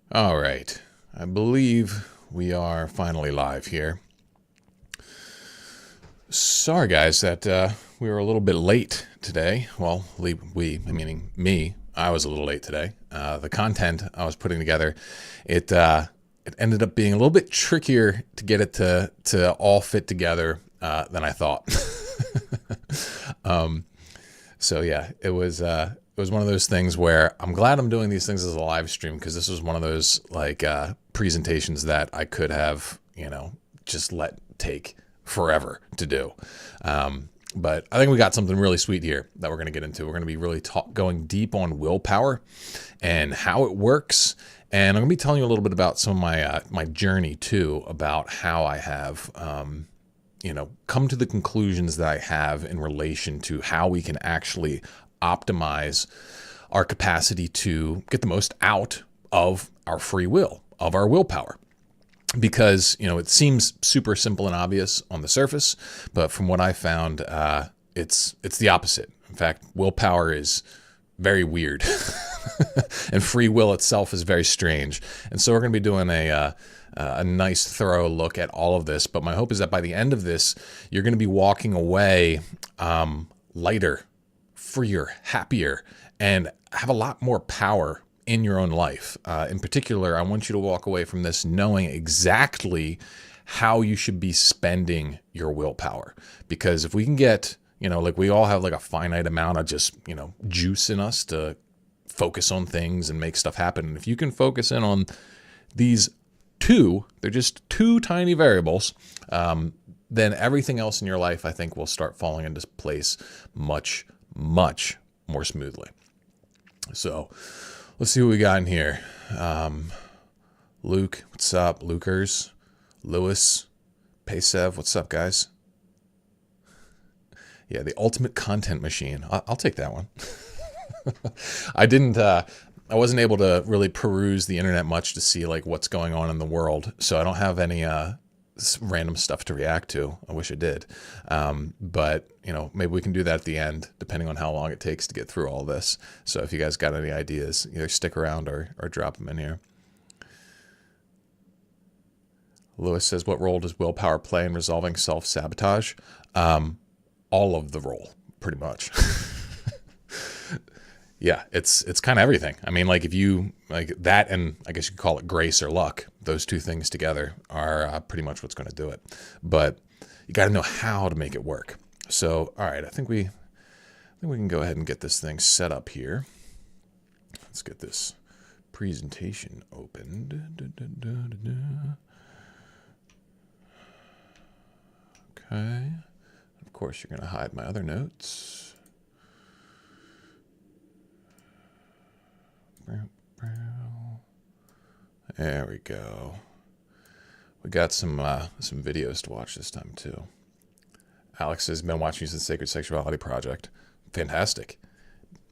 All right. I believe we are finally live here. Sorry, guys, that we were a little bit late today. Well, meaning me, I was a little late today. The content I was putting together, it ended up being a little bit trickier to get it to all fit together than I thought. So yeah, it was one of those things where I'm glad I'm doing these things as a live stream, because this was one of those presentations that I could have just let take forever to do. But I think we got something really sweet here that we're going to get into. We're going to be really going deep on willpower and how it works. And I'm going to be telling you a little bit about some of my journey too, about how I have come to the conclusions that I have in relation to how we can actually optimize our capacity to get the most out of our free will, of our willpower. Because, it seems super simple and obvious on the surface, but from what I found, it's the opposite. In fact, willpower is very weird and free will itself is very strange. And so we're going to be doing a nice thorough look at all of this. But my hope is that by the end of this, you're going to be walking away lighter, freer, happier, and have a lot more power in your own life. In particular, I want you to walk away from this knowing exactly how you should be spending your willpower. Because if we can get, we all have a finite amount of just, juice in us to focus on things and make stuff happen. And if you can focus in on these they're just two tiny variables, then everything else in your life, I think, will start falling into place much, much more smoothly. So let's see what we got in here. Luke, what's up? Lukers, Lewis, Paysev, what's up, guys? Yeah, the ultimate content machine. I'll take that one. I wasn't able to really peruse the internet much to see what's going on in the world. So I don't have any random stuff to react to. I wish I did. But maybe we can do that at the end, depending on how long it takes to get through all this. So if you guys got any ideas, either stick around or drop them in here. Lewis says, what role does willpower play in resolving self-sabotage? All of the role, pretty much. Yeah, it's kind of everything. I mean, if you that, and I guess you could call it grace or luck, those two things together are pretty much what's going to do it. But you got to know how to make it work. So, all right, I think we can go ahead and get this thing set up here. Let's get this presentation opened. Okay. Of course, you're going to hide my other notes. There we go. We got some videos to watch this time too. Alex has been watching the Sacred Sexuality Project. Fantastic.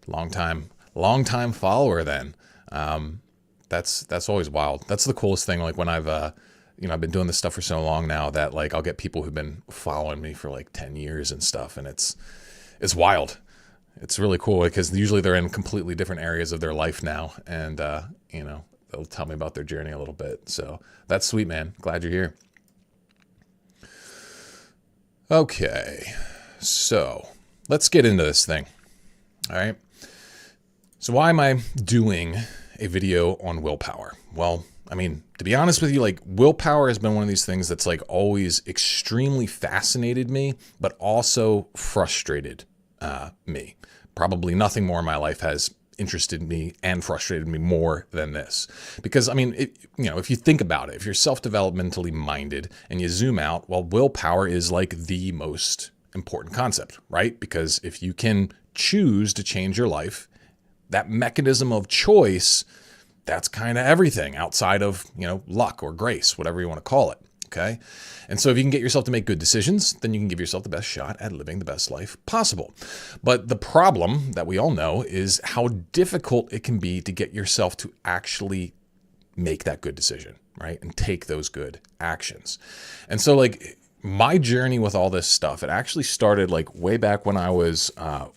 Long time follower then. That's always wild. That's the coolest thing. When I've been doing this stuff for so long now that I'll get people who've been following me for 10 years and stuff, and it's wild. It's really cool because usually they're in completely different areas of their life now, and they'll tell me about their journey a little bit. So that's sweet, man. Glad you're here. Okay, so let's get into this thing. All right. So why am I doing a video on willpower? Well, I mean, to be honest with you, willpower has been one of these things that's always extremely fascinated me, but also frustrated me. Probably nothing more in my life has interested me and frustrated me more than this. Because, I mean, if you think about it, if you're self-developmentally minded and you zoom out, well, willpower is the most important concept, right? Because if you can choose to change your life, that mechanism of choice, that's kind of everything outside of, luck or grace, whatever you want to call it. Okay. And so if you can get yourself to make good decisions, then you can give yourself the best shot at living the best life possible. But the problem that we all know is how difficult it can be to get yourself to actually make that good decision, right? And take those good actions. And so my journey with all this stuff, it actually started way back when I was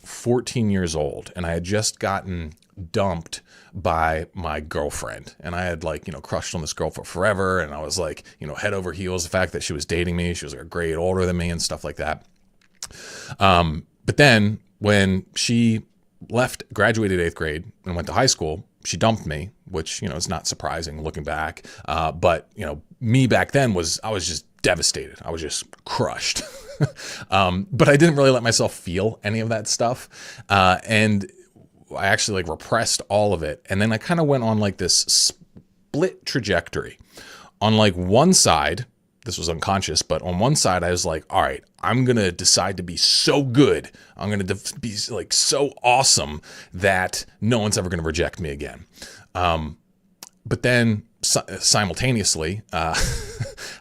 14 years old, and I had just gotten dumped by my girlfriend. And I had like, crushed on this girl for forever. And I was like, head over heels, the fact that she was dating me. She was like a grade older than me and stuff like that. But then when she left, graduated 8th grade and went to high school, she dumped me, which, is not surprising looking back. But, me back then I was just devastated. I was just crushed. But I didn't really let myself feel any of that stuff. And I actually like repressed all of it. And then I kind of went on like this split trajectory. On like one side, this was unconscious, but on one side I was like, all right, I'm going to decide to be so good. I'm going to be like so awesome that no one's ever going to reject me again. But then simultaneously,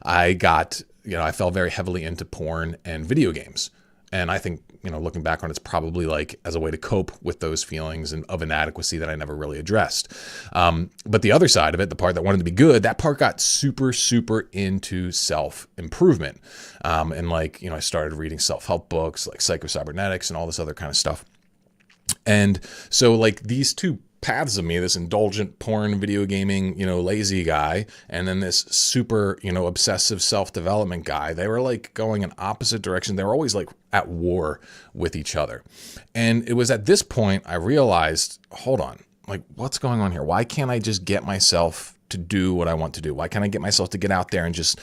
I got, I fell very heavily into porn and video games. And I think, looking back on it, it's probably like as a way to cope with those feelings and of inadequacy that I never really addressed. But the other side of it, the part that wanted to be good, that part got super, super into self-improvement. And like, I started reading self-help books like Psycho-Cybernetics and all this other kind of stuff. And so like these two paths of me, this indulgent porn, video gaming, lazy guy, and then this super, obsessive self-development guy, they were like going in opposite directions. They were always like at war with each other. And it was at this point I realized, hold on, like what's going on here? Why can't I just get myself to do what I want to do? Why can't I get myself to get out there and just,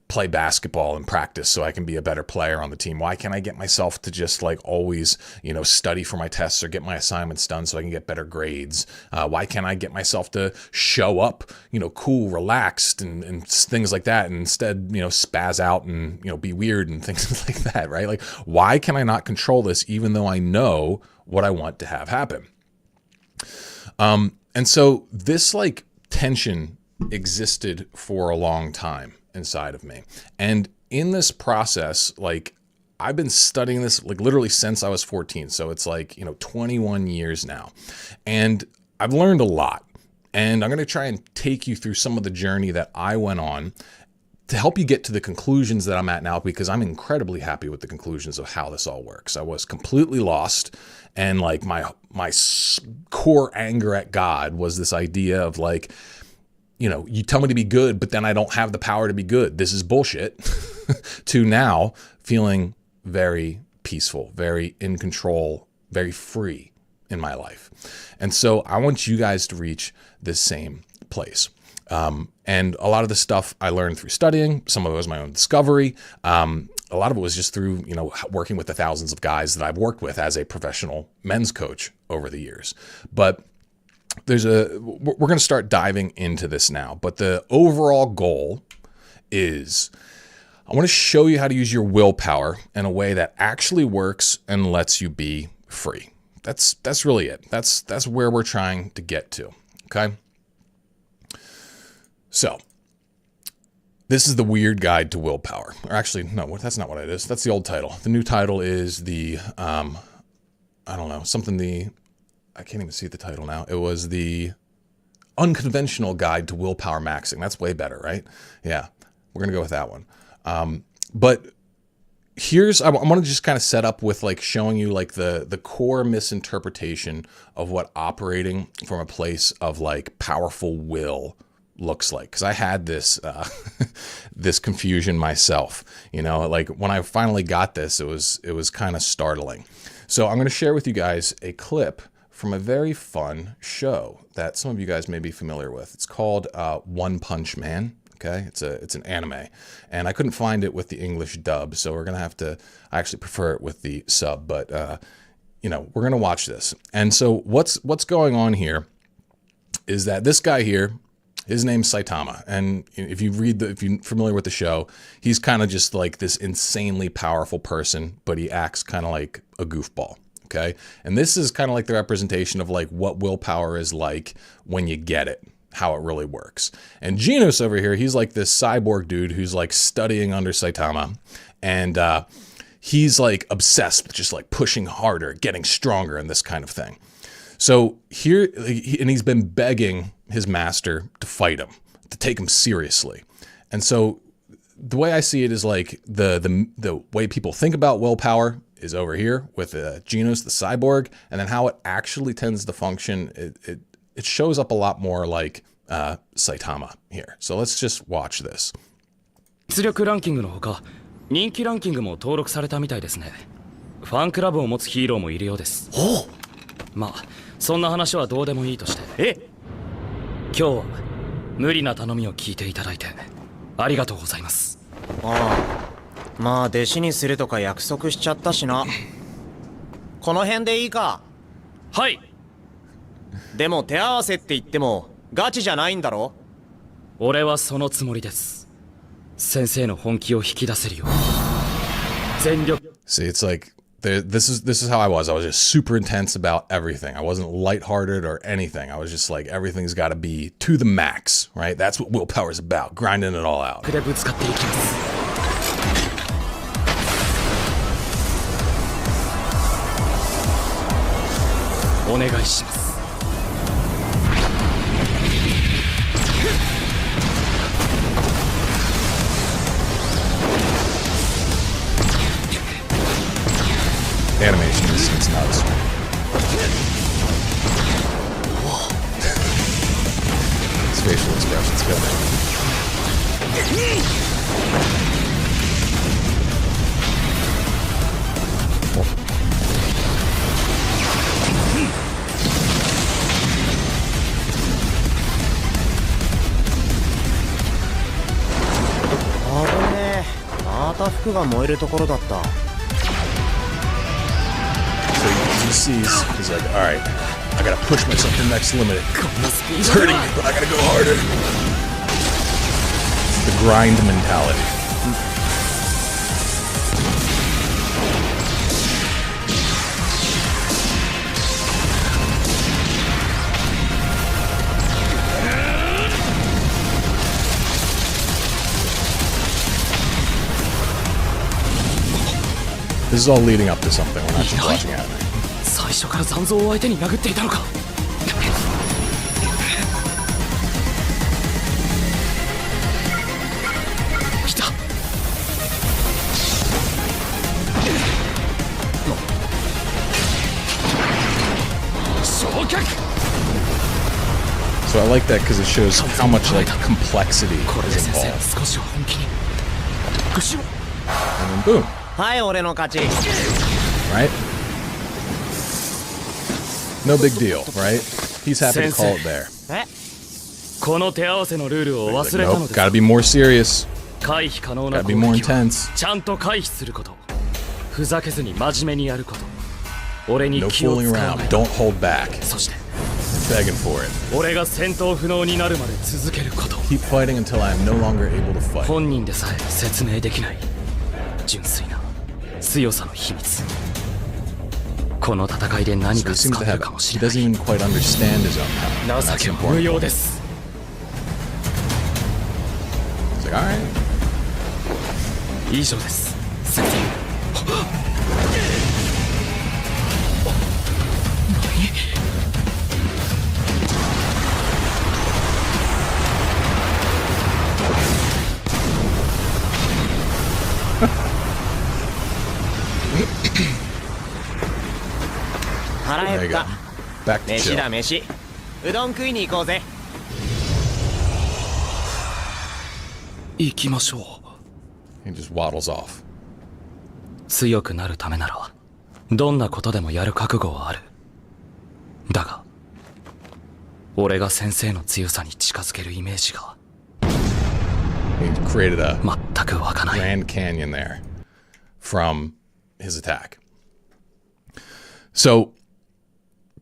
play basketball and practice so I can be a better player on the team? Why can't I get myself to just like always, study for my tests or get my assignments done so I can get better grades? Why can't I get myself to show up, cool, relaxed and things like that, and instead, spaz out and, be weird and things like that, right? Like, why can I not control this even though I know what I want to have happen? And so this like tension existed for a long time inside of me. And in this process, like I've been studying this like literally since I was 14. So it's like, 21 years now. And I've learned a lot. And I'm going to try and take you through some of the journey that I went on to help you get to the conclusions that I'm at now, because I'm incredibly happy with the conclusions of how this all works. I was completely lost. And like my core anger at God was this idea of like, you tell me to be good, but then I don't have the power to be good. This is bullshit. To now feeling very peaceful, very in control, very free in my life. And so I want you guys to reach this same place. And a lot of the stuff I learned through studying, some of it was my own discovery. A lot of it was just through, working with the thousands of guys that I've worked with as a professional men's coach over the years. But we're going to start diving into this now, but the overall goal is I want to show you how to use your willpower in a way that actually works and lets you be free. That's really it. That's where we're trying to get to. Okay. So this is the weird guide to willpower, or actually, no, that's not what it is. That's the old title. The new title is the, I can't even see the title now. It was the Unconventional Guide to Willpower Maxing. That's way better, right? Yeah, we're going to go with that one. But I want to just kind of set up with like showing you like the core misinterpretation of what operating from a place of like powerful will looks like. Because I had this this confusion myself. Like when I finally got this, it was kind of startling. So I'm going to share with you guys a clip from a very fun show that some of you guys may be familiar with. It's called One Punch Man. Okay, it's an anime, and I couldn't find it with the English dub, so we're gonna have to. I actually prefer it with the sub, but we're gonna watch this. And so what's going on here is that this guy here, his name's Saitama, and if you're familiar with the show, he's kind of just like this insanely powerful person, but he acts kind of like a goofball. Okay. And this is kind of like the representation of like what willpower is like when you get it, how it really works. And Genos over here, he's like this cyborg dude who's like studying under Saitama. And he's like obsessed with just like pushing harder, getting stronger and this kind of thing. So here, and he's been begging his master to fight him, to take him seriously. And so the way I see it is like the way people think about willpower is over here with Genos, the cyborg, and then how it actually tends to function. It shows up a lot more like Saitama here. So let's just watch this. 実力ランキングのほか、人気ランキングも登録されたみたいですね。ファンクラブを持つヒーローもいるようです。まあ、そんな話はどうでもいいとして。今日は無理な頼みを聞いていただいてありがとうございます。まあ弟子にするとか約束しちゃったしな。この辺でいいか。はい。でも手合わせって言ってもガチじゃないんだろ。俺はそのつもりです。先生の本気を引き出せるよう全力。 See, it's like this is how I was. I was just super intense about everything. I wasn't lighthearted or anything. I was just like, everything's got to be to the max, right? That's what willpower is about, grinding it all out. でぶつかっていきます。お願いします。Animation is it's nuts. His facial expressions kill me.あぶねえ、また服が燃えるところだった。 He sees, he's like, all right, I gotta push myself to the next limit. It's hurting me, but I gotta go harder. It's the grind mentality. This is all leading up to something. We're not just watching anime. 最初から残像を相手に殴っていたのか。来た。昇格。 So I like that because it shows how much like complexity is involved. 少しは本気に。後ろ。 And then boom. はい俺の勝ち。 Right? No big deal, right? He's happy to call it there. この手合わせのルールを He's 忘 like, れたの nope, です。 gotta be more serious. 回避可能な Gotta 攻 be more 撃は intense. ちゃんと回避すること。ふざけずに真面目にやること。俺に No 気を fooling 使わ around. ない。 Don't hold back. そして Begging for it. 俺が戦闘不能になるまで続けること。 Keep fighting until I am no longer able to fight. 本人でさえ説明できない純粋な強さの秘密。この戦いで何 So か he 使 seems to える have, かもし he れな doesn't い。 even quite understand his own power. 情 That's けは無 important. 用です。 He's like, all right. 以上です。先生。腹 There 減 you っ go. た。 Back to 飯 chill. だ飯。うどん食いに行こうぜ。行きましょう。 He just waddles off. 強くなるためならどんなことでもやる覚悟はある。だが俺が先生の強さに近づけるイメージが He created a 全く湧かない。 Grand Canyon there from his attack. So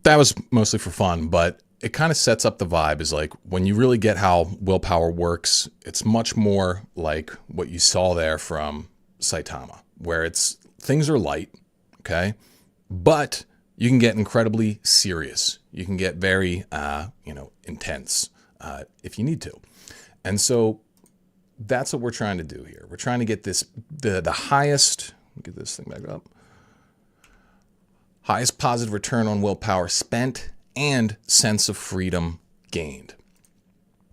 that was mostly for fun, but it kind of sets up the vibe is like when you really get how willpower works, it's much more like what you saw there from Saitama, where it's things are light, okay? But you can get incredibly serious. You can get very, intense if you need to. And so that's what we're trying to do here. We're trying to get this, the highest, get this thing back up, highest positive return on willpower spent and sense of freedom gained.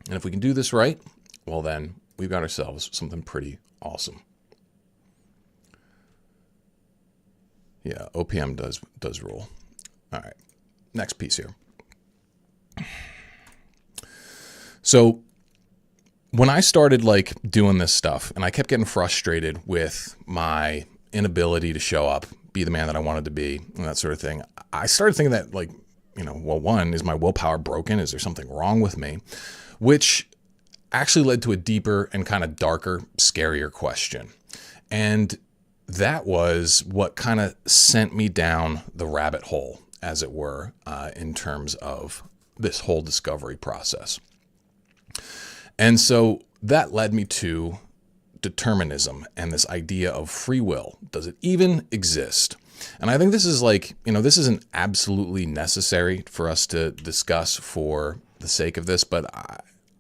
And if we can do this right, well then we've got ourselves something pretty awesome. Yeah, OPM does rule. All right, next piece here. So when I started like doing this stuff and I kept getting frustrated with my inability to show up, be the man that I wanted to be, and that sort of thing, I started thinking that like, well, one, is my willpower broken? Is there something wrong with me? Which actually led to a deeper and kind of darker, scarier question. And that was what kind of sent me down the rabbit hole, as it were, in terms of this whole discovery process. And so that led me to determinism and this idea of free will. Does it even exist? And I think this is like, this isn't absolutely necessary for us to discuss for the sake of this, but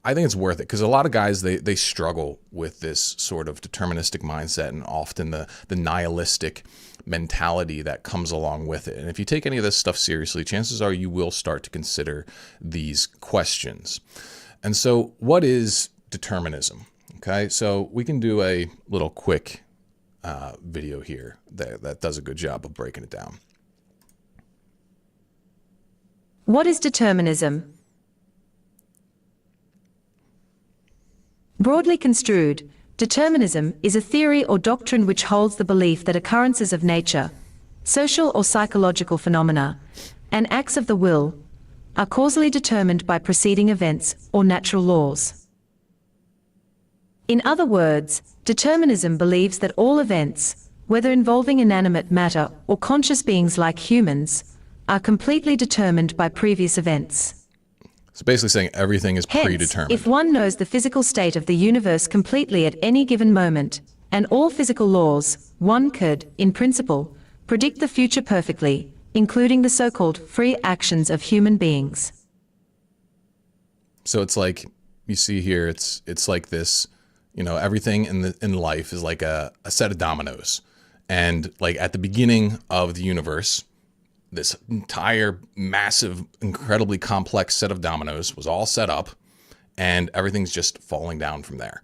I think it's worth it because a lot of guys, they struggle with this sort of deterministic mindset and often the nihilistic mentality that comes along with it. And if you take any of this stuff seriously, chances are you will start to consider these questions. And so what is determinism? Okay, so we can do a little quick video here that does a good job of breaking it down. What is determinism? Broadly construed, determinism is a theory or doctrine which holds the belief that occurrences of nature, social or psychological phenomena, and acts of the will are causally determined by preceding events or natural laws. In other words, determinism believes that all events, whether involving inanimate matter or conscious beings like humans, are completely determined by previous events. So basically saying everything is Hence, predetermined. if one knows the physical state of the universe completely at any given moment, and all physical laws, one could, in principle, predict the future perfectly, including the so-called free actions of human beings. So it's like, you see here, it's like this, everything in life is like a set of dominoes. And like at the beginning of the universe, this entire massive, incredibly complex set of dominoes was all set up and everything's just falling down from there.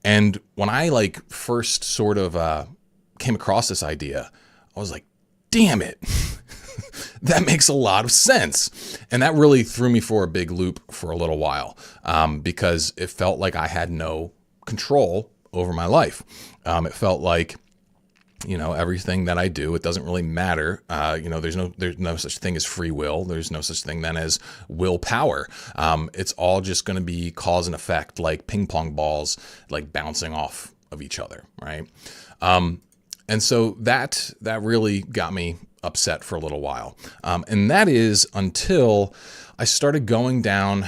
And when I like first sort of came across this idea, I was like, damn it. That makes a lot of sense. And that really threw me for a big loop for a little while because it felt like I had no control over my life. It felt like, everything that I do, it doesn't really matter. There's no such thing as free will. There's no such thing then as willpower. It's all just going to be cause and effect, like ping pong balls, like bouncing off of each other, right? And so that really got me upset for a little while. And that is until I started going down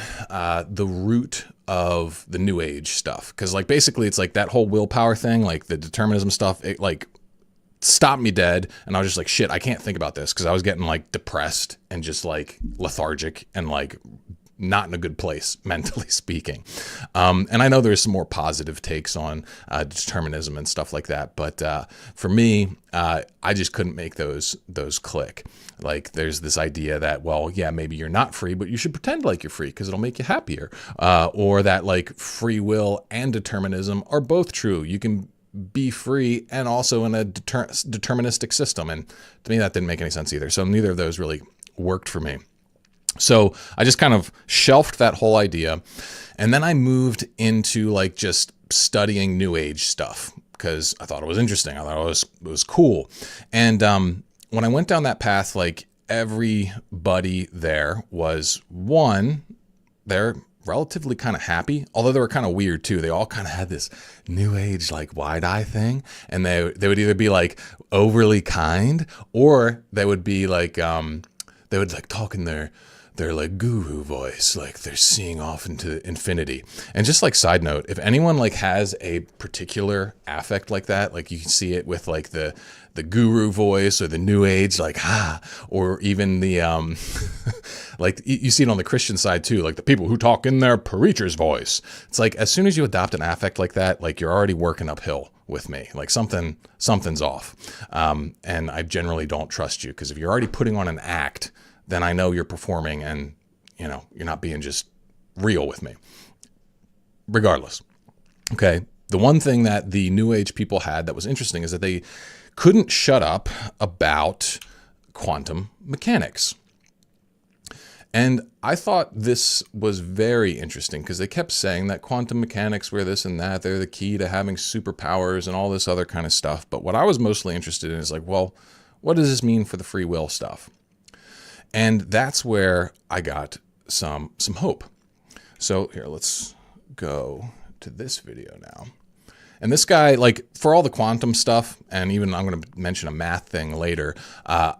the route of the New Age stuff. Because like basically it's like that whole willpower thing, like the determinism stuff, it like stopped me dead. And I was just like, shit, I can't think about this because I was getting like depressed and just like lethargic and like not in a good place, mentally speaking. And I know there's some more positive takes on determinism and stuff like that. But for me, I just couldn't make those click. Like there's this idea that, well, yeah, maybe you're not free, but you should pretend like you're free because it'll make you happier. Or that like free will and determinism are both true. You can be free and also in a deterministic system. And to me, that didn't make any sense either. So neither of those really worked for me. So I just kind of shelved that whole idea. And then I moved into like just studying New Age stuff because I thought it was interesting. I thought it was cool. And when I went down that path, like everybody there was they're relatively kind of happy, although they were kind of weird too. They all kind of had this New Age like wide eye thing. And they would either be like overly kind or they would be like, they would like talk in their like guru voice, like they're seeing off into infinity. And just like side note, if anyone like has a particular affect like that, like you can see it with like the guru voice or the New Age, like or even the like you see it on the Christian side too, like the people who talk in their preacher's voice. It's like as soon as you adopt an affect like that, like you're already working uphill with me, like something's off. And I generally don't trust you because if you're already putting on an act, then I know you're performing and, you're not being just real with me. Regardless. Okay. The one thing that the New Age people had that was interesting is that they couldn't shut up about quantum mechanics. And I thought this was very interesting because they kept saying that quantum mechanics were this and that. They're the key to having superpowers and all this other kind of stuff. But what I was mostly interested in is like, well, what does this mean for the free will stuff? And that's where I got some hope. So here, let's go to this video now. And this guy, like, for all the quantum stuff, and even I'm going to mention a math thing later, I'm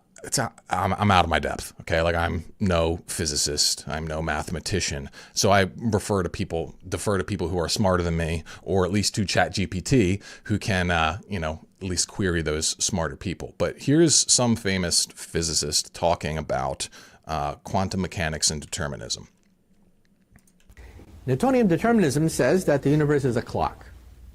out of my depth, okay? Like, I'm no physicist, I'm no mathematician, so I defer to people who are smarter than me, or at least to ChatGPT, who can, at least query those smarter people. But here's some famous physicist talking about quantum mechanics and determinism. Newtonian determinism says that the universe is a clock.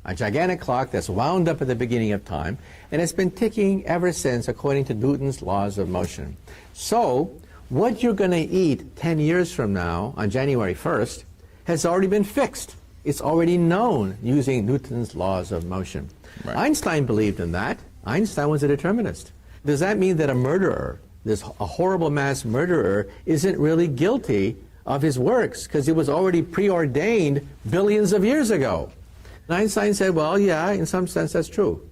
A gigantic clock that's wound up at the beginning of time, and it's been ticking ever since according to Newton's laws of motion. So, what you're going to eat 10 years from now, on January 1st, has already been fixed. It's already known using Newton's laws of motion. Right. Einstein believed in that. Einstein was a determinist. Does that mean that a murderer, a horrible mass murderer, isn't really guilty of his works because it was already preordained billions of years ago? And Einstein said, well, yeah, in some sense that's true.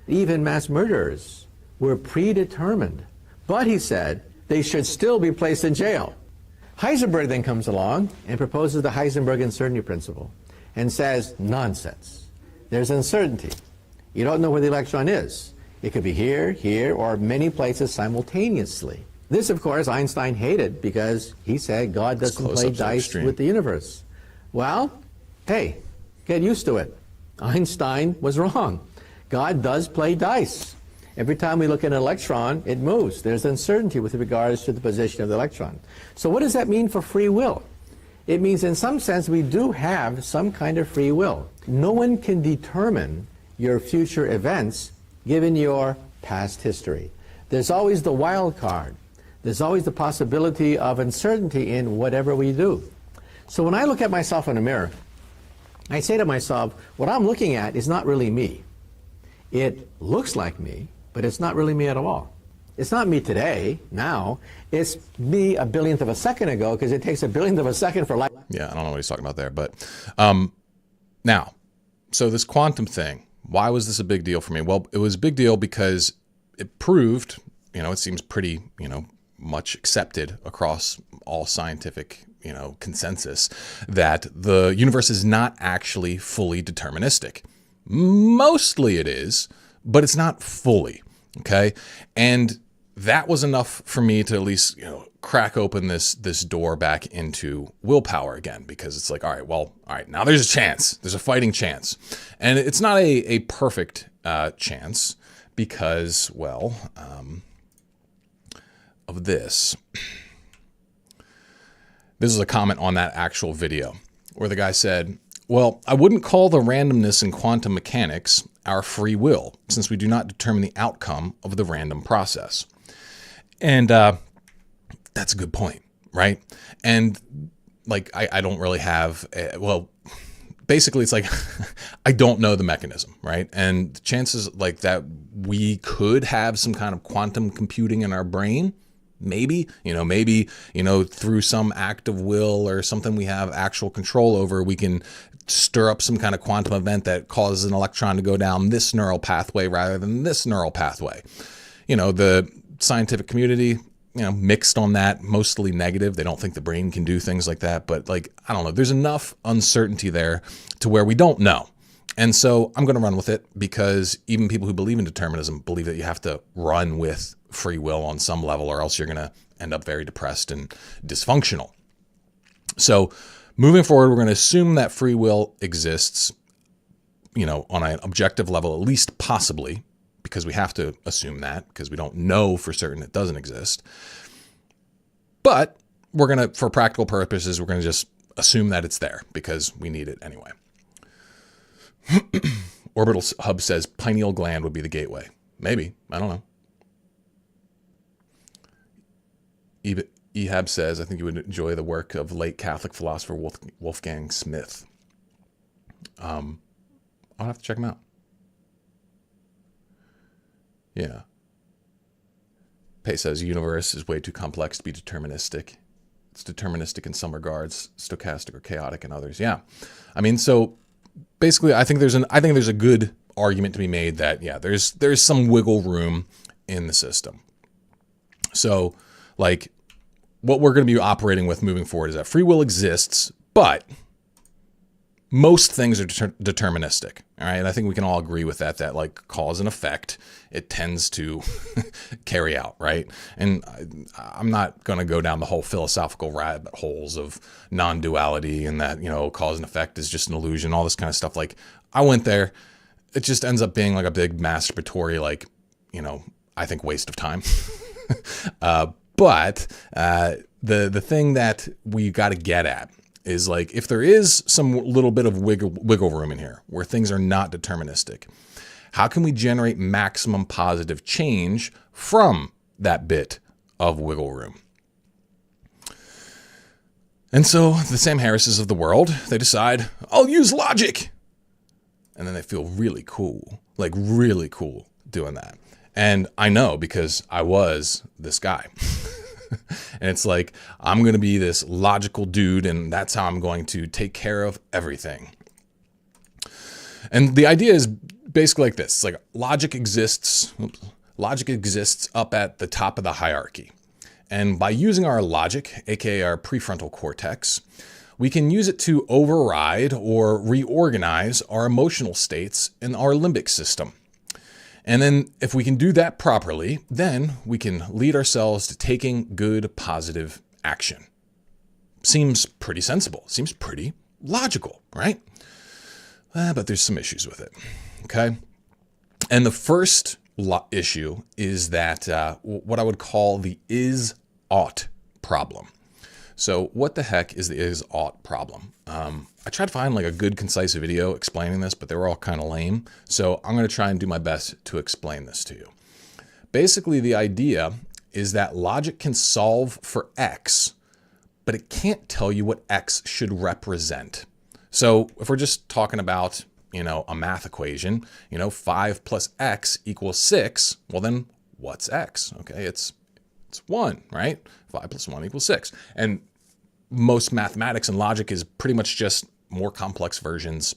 Even mass murderers were predetermined. But he said they should still be placed in jail. Heisenberg then comes along and proposes the Heisenberg uncertainty principle and says, nonsense. There's uncertainty. You don't know where the electron is. It could be here, here, or many places simultaneously. This, of course, Einstein hated because he said God doesn't play dice with the universe. Well, hey, get used to it. Einstein was wrong. God does play dice. Every time we look at an electron, it moves. There's uncertainty with regards to the position of the electron. So what does that mean for free will? It means in some sense we do have some kind of free will. No one can determine your future events given your past history. There's always the wild card. There's always the possibility of uncertainty in whatever we do. So when I look at myself in a mirror, I say to myself, what I'm looking at is not really me. It looks like me, but it's not really me at all. It's not me today, now. It's me a billionth of a second ago, because it takes a billionth of a second for life. Yeah, I don't know what he's talking about there, but now, so this quantum thing, why was this a big deal for me? Well, it was a big deal because it proved, it seems pretty, much accepted across all scientific consensus that the universe is not actually fully deterministic. Mostly it is, but it's not fully, okay? And that was enough for me to at least, crack open this door back into willpower again, because it's like, all right, now there's a chance. There's a fighting chance. And it's not a perfect chance because, of this. This is a comment on that actual video where the guy said, well, I wouldn't call the randomness in quantum mechanics our free will, since we do not determine the outcome of the random process. And that's a good point, right? And like, I don't really have, basically it's like, I don't know the mechanism, right? And chances like that we could have some kind of quantum computing in our brain, maybe through some act of will or something we have actual control over, we can stir up some kind of quantum event that causes an electron to go down this neural pathway rather than this neural pathway. The scientific community, mixed on that, mostly negative. They don't think the brain can do things like that. But I don't know, there's enough uncertainty there to where we don't know. And so I'm going to run with it, because even people who believe in determinism believe that you have to run with free will on some level, or else you're going to end up very depressed and dysfunctional. So moving forward, we're going to assume that free will exists, on an objective level, at least possibly, because we have to assume that, because we don't know for certain it doesn't exist. But we're going to, for practical purposes, we're going to just assume that it's there because we need it anyway. Orbital Hub says pineal gland would be the gateway. Maybe. I don't know. Ehab says, I think you would enjoy the work of late Catholic philosopher Wolfgang Smith. I'll have to check him out. Yeah. Pei says universe is way too complex to be deterministic. It's deterministic in some regards, stochastic or chaotic in others. Yeah. I mean, so basically I think there's a good argument to be made that there's some wiggle room in the system. So like what we're going to be operating with moving forward is that free will exists, but most things are deterministic. All right. And I think we can all agree with that like cause and effect, it tends to carry out. Right. And I'm not going to go down the whole philosophical rabbit holes of non-duality and that, cause and effect is just an illusion, all this kind of stuff. Like I went there. It just ends up being like a big masturbatory, like, I think waste of time. But the thing that we got to get at is like, if there is some little bit of wiggle room in here where things are not deterministic, how can we generate maximum positive change from that bit of wiggle room? And so the Sam Harrises of the world, they decide, I'll use logic. And then they feel really cool doing that. And I know because I was this guy. And it's like, I'm going to be this logical dude, and that's how I'm going to take care of everything. And the idea is basically like this. It's like logic exists up at the top of the hierarchy. And by using our logic, aka our prefrontal cortex, we can use it to override or reorganize our emotional states in our limbic system. And then if we can do that properly, then we can lead ourselves to taking good, positive action. Seems pretty sensible. Seems pretty logical, right? But there's some issues with it, okay? And the first issue is that what I would call the is-ought problem. So what the heck is the is-ought problem? I tried to find like a good, concise video explaining this, but they were all kind of lame. So I'm going to try and do my best to explain this to you. Basically, the idea is that logic can solve for X, but it can't tell you what X should represent. So if we're just talking about, a math equation, 5 plus X equals 6, well then what's X? Okay, it's 1, right? 5 plus 1 equals 6. And most mathematics and logic is pretty much just more complex versions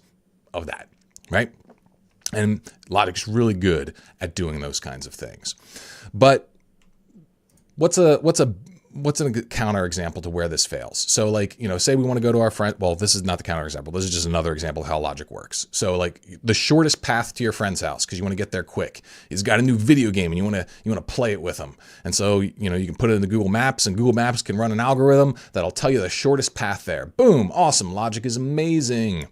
of that, right? And logic's really good at doing those kinds of things. But what's a counter example to where this fails? So like, say we want to go to our friend. Well, this is not the counter example. This is just another example of how logic works. So like the shortest path to your friend's house, because you want to get there quick. He's got a new video game and you want to play it with him. And so, you can put it into Google Maps, and Google Maps can run an algorithm that'll tell you the shortest path there. Boom. Awesome. Logic is amazing.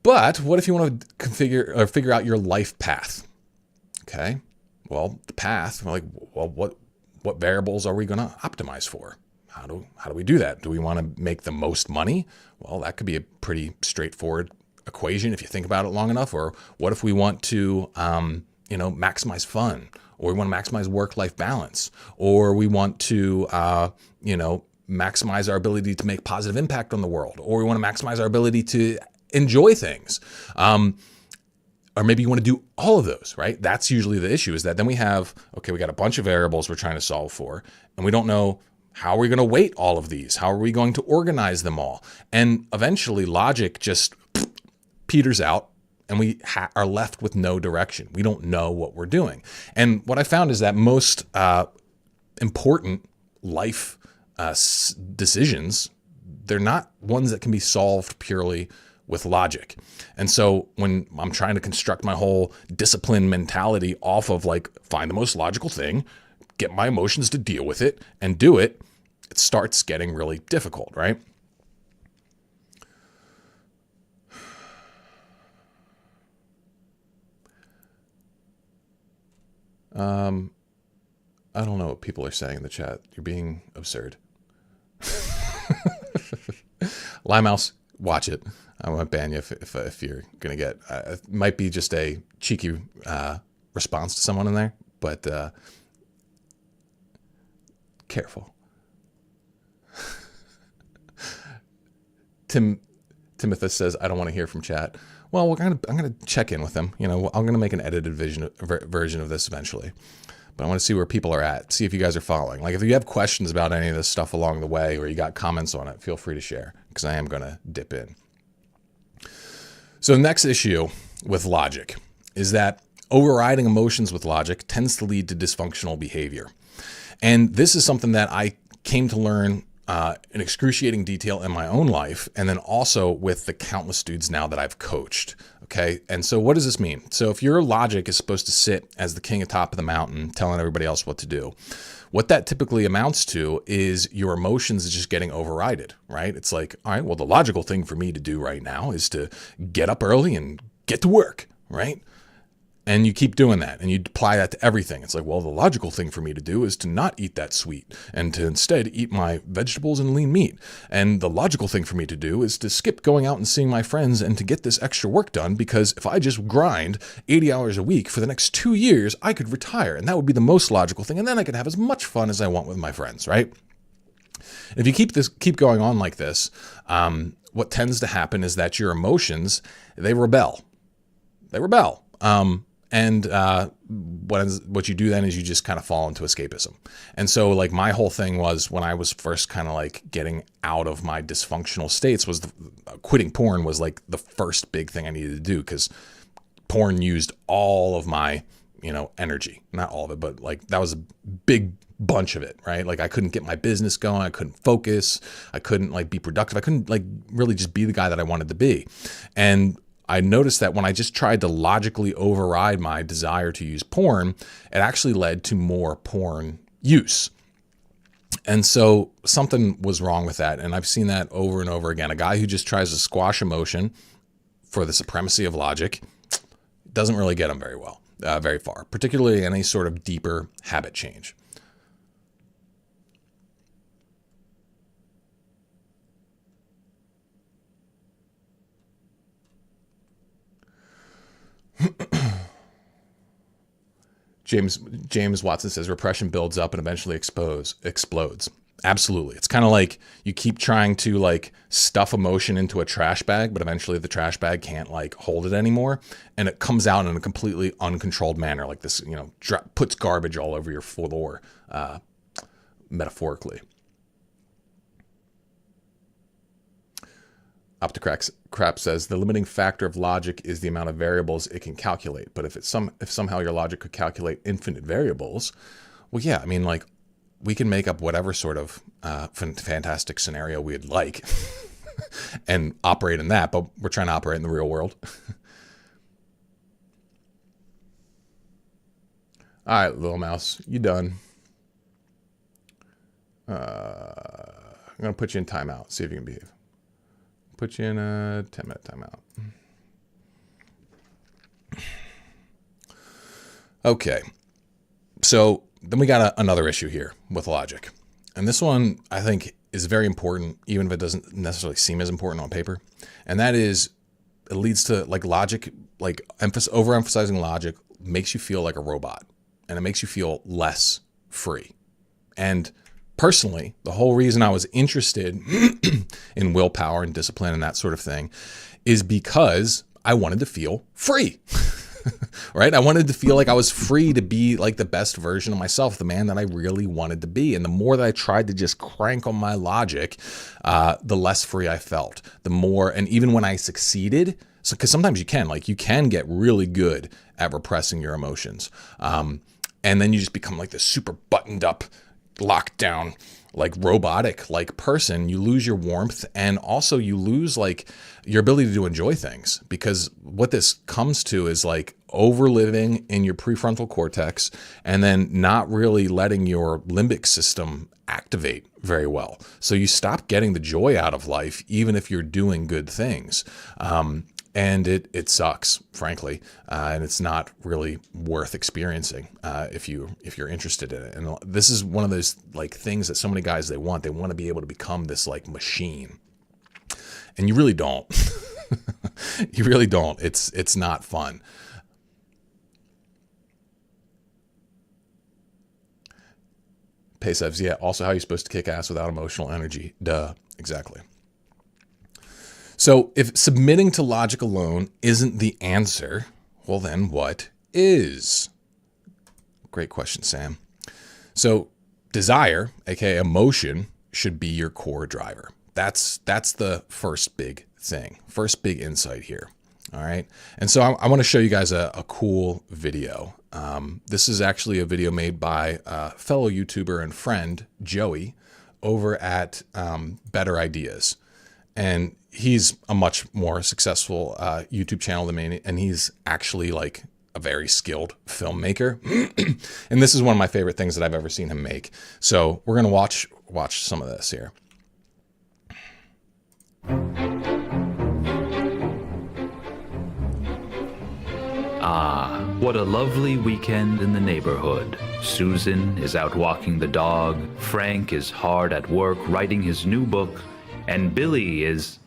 But what if you want to figure out your life path? Okay. Well, the path, we're like, well, what variables are we going to optimize for? How do we do that? Do we want to make the most money? Well, that could be a pretty straightforward equation if you think about it long enough. Or what if we want to, maximize fun, or we want to maximize work-life balance, or we want to, maximize our ability to make positive impact on the world, or we want to maximize our ability to enjoy things. Or maybe you want to do all of those, right? That's usually the issue, is that then we got a bunch of variables we're trying to solve for, and we don't know how are we going to weight all of these? How are we going to organize them all? And eventually logic just peters out, and we are left with no direction. We don't know what we're doing. And what I found is that most important life decisions, they're not ones that can be solved purely with logic. And so when I'm trying to construct my whole discipline mentality off of like, find the most logical thing, get my emotions to deal with it and do it, it starts getting really difficult, right? I don't know what people are saying in the chat. You're being absurd. Limehouse, watch it. I won't ban you if you're going to get... it might be just a cheeky response to someone in there, but careful. Timothy says, I don't want to hear from chat. Well, I'm gonna check in with them. You know, I'm gonna make an edited version of this eventually. But I want to see where people are at, see if you guys are following. Like if you have questions about any of this stuff along the way, or you got comments on it, feel free to share, because I am gonna dip in. So the next issue with logic is that overriding emotions with logic tends to lead to dysfunctional behavior. And this is something that I came to learn in excruciating detail in my own life, and then also with the countless dudes now that I've coached. Okay. And so what does this mean? So if your logic is supposed to sit as the king atop of the mountain, telling everybody else what to do, what that typically amounts to is your emotions just getting overridden, right? It's like, all right, well, the logical thing for me to do right now is to get up early and get to work, right? And you keep doing that, and you apply that to everything. It's like, well, the logical thing for me to do is to not eat that sweet and to instead eat my vegetables and lean meat. And the logical thing for me to do is to skip going out and seeing my friends and to get this extra work done, because if I just grind 80 hours a week for the next 2 years, I could retire. And that would be the most logical thing. And then I could have as much fun as I want with my friends, right? If you keep going on like this, what tends to happen is that your emotions, they rebel. And what you do then is you just kind of fall into escapism. And so like my whole thing was, when I was first kind of like getting out of my dysfunctional states, was quitting porn was like the first big thing I needed to do, because porn used all of my, energy. Not all of it, but like that was a big bunch of it, right? Like I couldn't get my business going. I couldn't focus. I couldn't like be productive. I couldn't like really just be the guy that I wanted to be. And I noticed that when I just tried to logically override my desire to use porn, it actually led to more porn use. And so something was wrong with that. And I've seen that over and over again. A guy who just tries to squash emotion for the supremacy of logic doesn't really get him very far, particularly any sort of deeper habit change. James Watson says repression builds up and eventually explodes. Absolutely. It's kind of like you keep trying to like stuff emotion into a trash bag, but eventually the trash bag can't like hold it anymore. And it comes out in a completely uncontrolled manner, like this, puts garbage all over your floor, metaphorically. Opticrap says the limiting factor of logic is the amount of variables it can calculate. But if somehow your logic could calculate infinite variables, well, yeah, I mean, like we can make up whatever sort of fantastic scenario we'd like and operate in that. But we're trying to operate in the real world. All right, little mouse, you done? I'm gonna put you in timeout. See if you can behave. Put you in a 10-minute timeout. Okay. So then we got another issue here with logic. And this one, I think, is very important, even if it doesn't necessarily seem as important on paper. And that is, it leads to like logic, like overemphasizing logic makes you feel like a robot. And it makes you feel less free. And personally, the whole reason I was interested in willpower and discipline and that sort of thing is because I wanted to feel free, right? I wanted to feel like I was free to be like the best version of myself, the man that I really wanted to be. And the more that I tried to just crank on my logic, the less free I felt. The more, and even when I succeeded, because sometimes you can get really good at repressing your emotions. And then you just become like this super buttoned up, locked down, like robotic like person. You lose your warmth, and also you lose like your ability to enjoy things, because what this comes to is like overliving in your prefrontal cortex and then not really letting your limbic system activate very well. So you stop getting the joy out of life, even if you're doing good things. And it sucks, frankly, and it's not really worth experiencing if you're interested in it. And this is one of those like things that so many guys they want to be able to become this like machine, and you really don't. You really don't. It's not fun. Paysevs, yeah. Also, how are you supposed to kick ass without emotional energy? Duh, exactly. So if submitting to logic alone isn't the answer, well then what is? Great question, Sam. So desire, aka emotion, should be your core driver. That's the first big thing, first big insight here. All right. And so I want to show you guys a cool video. This is actually a video made by a fellow YouTuber and friend, Joey, over at Better Ideas. And he's a much more successful YouTube channel than me, and he's actually like a very skilled filmmaker. And this is one of my favorite things that I've ever seen him make. So we're going to watch some of this here. Ah, what a lovely weekend in the neighborhood. Susan is out walking the dog, Frank is hard at work writing his new book, and Billy is...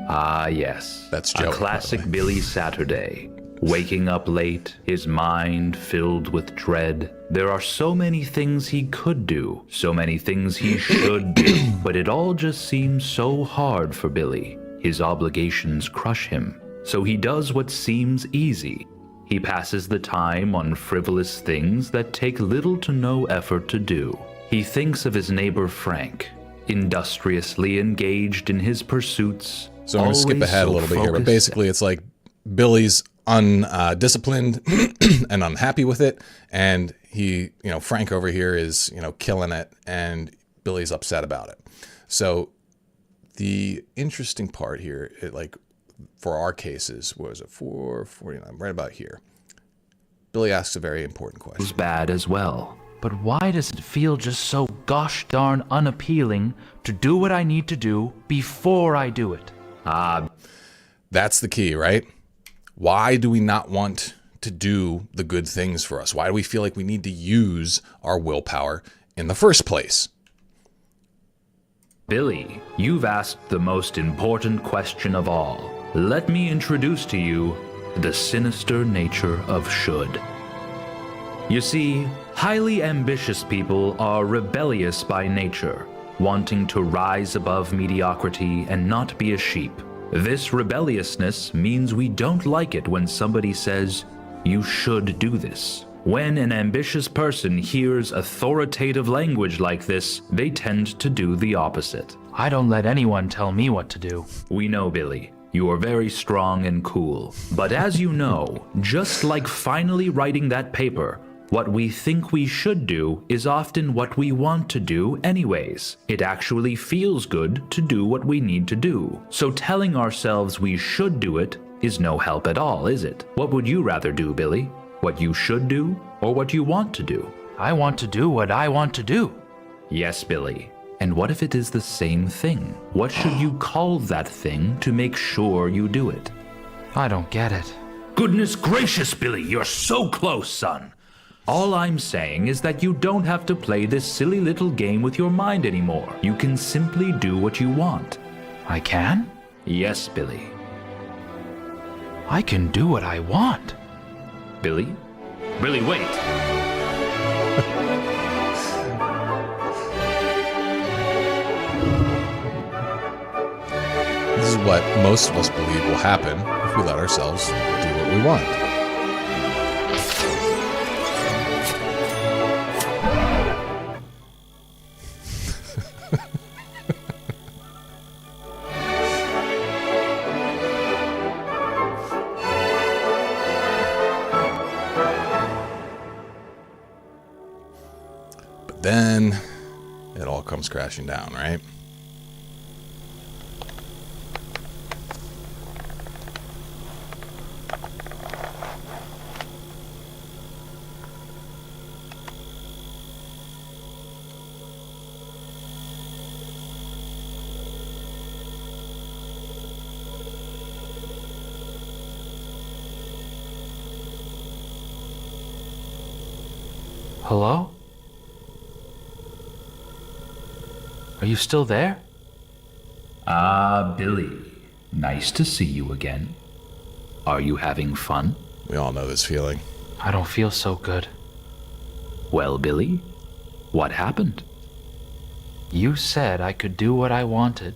Ah, yes. That's Joey, a classic by the way. Billy Saturday. Waking up late, his mind filled with dread. There are so many things he could do, so many things he should do, but it all just seems so hard for Billy. His obligations crush him, so he does what seems easy. He passes the time on frivolous things that take little to no effort to do. He thinks of his neighbor Frank, industriously engaged in his pursuits. So I'm going to skip always ahead a so little bit here, but focused. basically it's like Billy's undisciplined and unhappy with it. And he, Frank over here is, killing it, and Billy's upset about it. So the interesting part here, for our cases, what was it, 449, right about here. Billy asks a very important question. Was bad as well. But why does it feel just so gosh darn unappealing to do what I need to do before I do it? That's the key, right? Why do we not want to do the good things for us? Why do we feel like we need to use our willpower in the first place? Billy, you've asked the most important question of all. Let me introduce to you the sinister nature of should. You see, highly ambitious people are rebellious by nature, wanting to rise above mediocrity and not be a sheep. This rebelliousness means we don't like it when somebody says, "You should do this." When an ambitious person hears authoritative language like this, they tend to do the opposite. I don't let anyone tell me what to do. We know, Billy. You are very strong and cool. But as you know, just like finally writing that paper, what we think we should do is often what we want to do anyways. It actually feels good to do what we need to do. So telling ourselves we should do it is no help at all, is it? What would you rather do, Billy? What you should do or what you want to do? I want to do what I want to do. Yes, Billy. And what if it is the same thing? What should you call that thing to make sure you do it? I don't get it. Goodness gracious, Billy, you're so close, son. All I'm saying is that you don't have to play this silly little game with your mind anymore. You can simply do what you want. I can? Yes, Billy. I can do what I want. Billy? Billy, wait! This is what most of us believe will happen if we let ourselves do what we want. But then it all comes crashing down, right? Hello? Are you still there? Ah, Billy. Nice to see you again. Are you having fun? We all know this feeling. I don't feel so good. Well, Billy, what happened? You said I could do what I wanted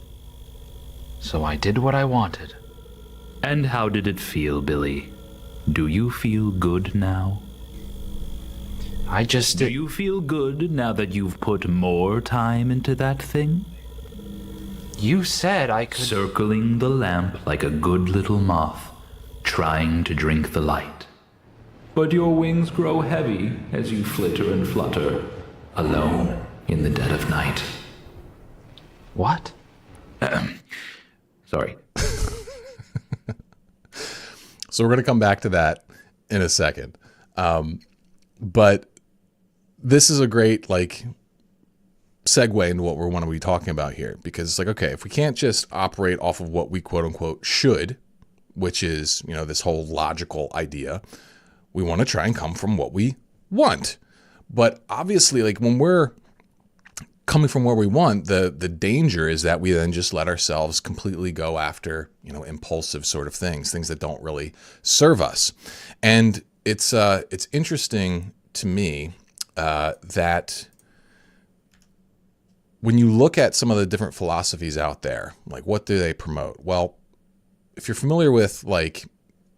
so I did what I wanted. And how did it feel, Billy? Do you feel good now? I just Do you feel good now that you've put more time into that thing? You said I could. Circling the lamp like a good little moth, trying to drink the light. But your wings grow heavy as you flitter and flutter, alone in the dead of night. What? Sorry. So we're going to come back to that in a second. But this is a great like segue into what we want to be talking about here, because it's like, okay, if we can't just operate off of what we quote unquote should, which is, you know, this whole logical idea, we want to try and come from what we want. But obviously, like when we're coming from where we want, the danger is that we then just let ourselves completely go after, you know, impulsive sort of things that don't really serve us. And it's interesting to me that when you look at some of the different philosophies out there, like what do they promote? Well, if you're familiar with like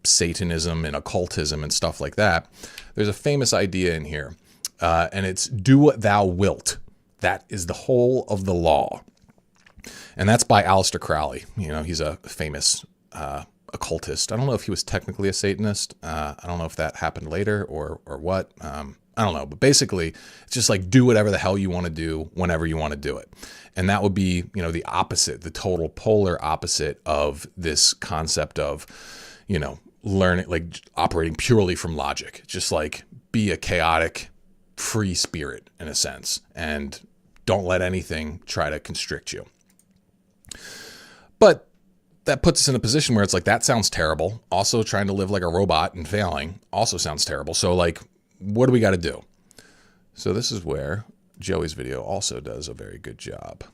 Satanism and occultism and stuff like that, there's a famous idea in here, and it's do what thou wilt. That is the whole of the law. And that's by Aleister Crowley. You know, he's a famous occultist. I don't know if he was technically a Satanist. I don't know if that happened later or what. I don't know. But basically, it's just like do whatever the hell you want to do whenever you want to do it. And that would be, you know, the opposite, the total polar opposite of this concept of, you know, learning, like operating purely from logic. Just like be a chaotic, free spirit in a sense, and don't let anything try to constrict you. But that puts us in a position where it's like, that sounds terrible. Also trying to live like a robot and failing also sounds terrible. So like, what do we got to do? So this is where Joey's video also does a very good job.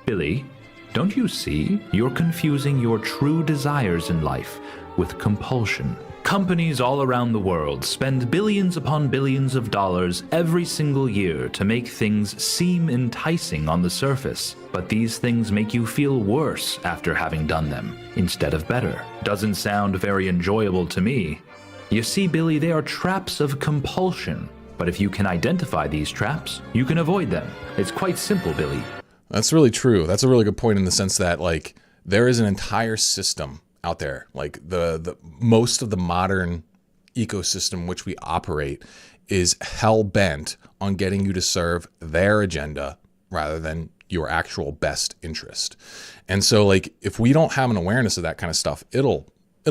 Billy, don't you see? You're confusing your true desires in life with compulsion. Companies all around the world spend billions upon billions of dollars every single year to make things seem enticing on the surface, but these things make you feel worse after having done them, instead of better. Doesn't sound very enjoyable to me. You see, Billy, they are traps of compulsion, but if you can identify these traps, you can avoid them. It's quite simple, Billy. That's really true. That's a really good point in the sense that like there is an entire system out there, like the most of the modern ecosystem which we operate is hell bent on getting you to serve their agenda rather than your actual best interest. And so like if we don't have an awareness of that kind of stuff, it'll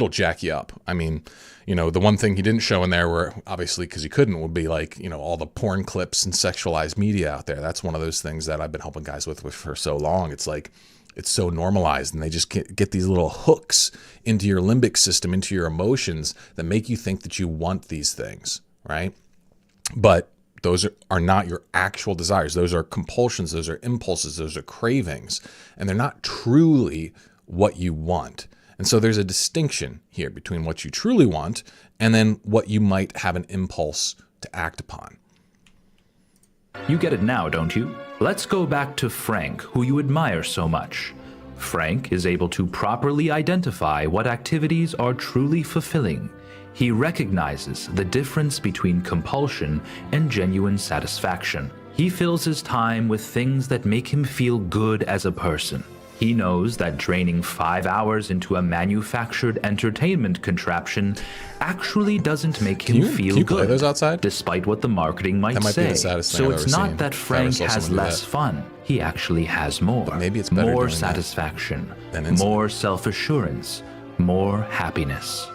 jack you up. I mean, you know, the one thing he didn't show in there were obviously because he couldn't would be like, you know, all the porn clips and sexualized media out there. That's one of those things that I've been helping guys with for so long. It's like, it's so normalized and they just get these little hooks into your limbic system, into your emotions that make you think that you want these things, right? But those are not your actual desires. Those are compulsions. Those are impulses. Those are cravings. And they're not truly what you want. And so there's a distinction here between what you truly want and then what you might have an impulse to act upon. You get it now, don't you? Let's go back to Frank, who you admire so much. Frank is able to properly identify what activities are truly fulfilling. He recognizes the difference between compulsion and genuine satisfaction. He fills his time with things that make him feel good as a person. He knows that draining 5 hours into a manufactured entertainment contraption actually doesn't make him feel can you good, play those outside? despite what the marketing might That might be say. the saddest thing So I've it's ever not seen. that If I Frank ever saw has someone do less that. fun. He actually has more. But maybe it's better more doing that satisfaction, than instant. more self-assurance, more happiness.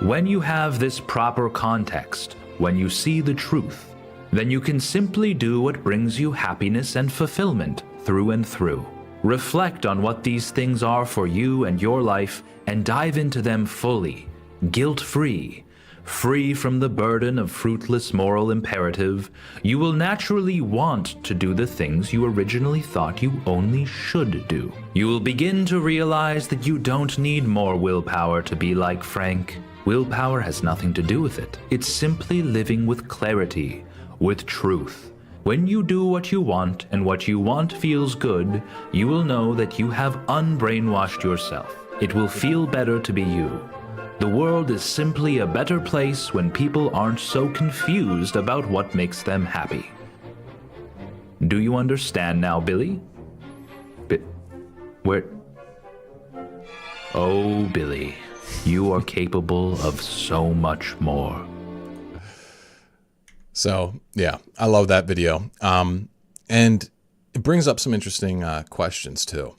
When you have this proper context, when you see the truth, then you can simply do what brings you happiness and fulfillment through and through. Reflect on what these things are for you and your life and dive into them fully, guilt-free. Free from the burden of fruitless moral imperative, you will naturally want to do the things you originally thought you only should do. You will begin to realize that you don't need more willpower to be like Frank. Willpower has nothing to do with it. It's simply living with clarity, with truth. When you do what you want and what you want feels good, you will know that you have unbrainwashed yourself. It will feel better to be you. The world is simply a better place when people aren't so confused about what makes them happy. Do you understand now, Billy? Where? Oh, Billy, you are capable of so much more. So, yeah, I love that video. And it brings up some interesting questions, too.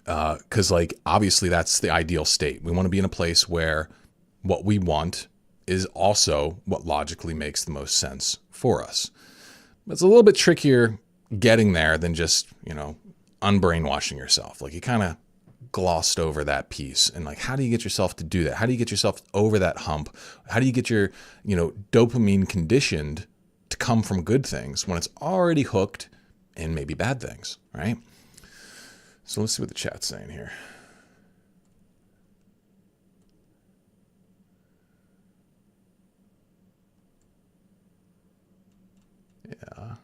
Because, like, obviously that's the ideal state. We want to be in a place where what we want is also what logically makes the most sense for us. It's a little bit trickier getting there than just, unbrainwashing yourself. Like, you kind of glossed over that piece. And, like, how do you get yourself to do that? How do you get yourself over that hump? How do you get your, dopamine conditioned to come from good things when it's already hooked in maybe bad things, right? So let's see what the chat's saying here. Yeah.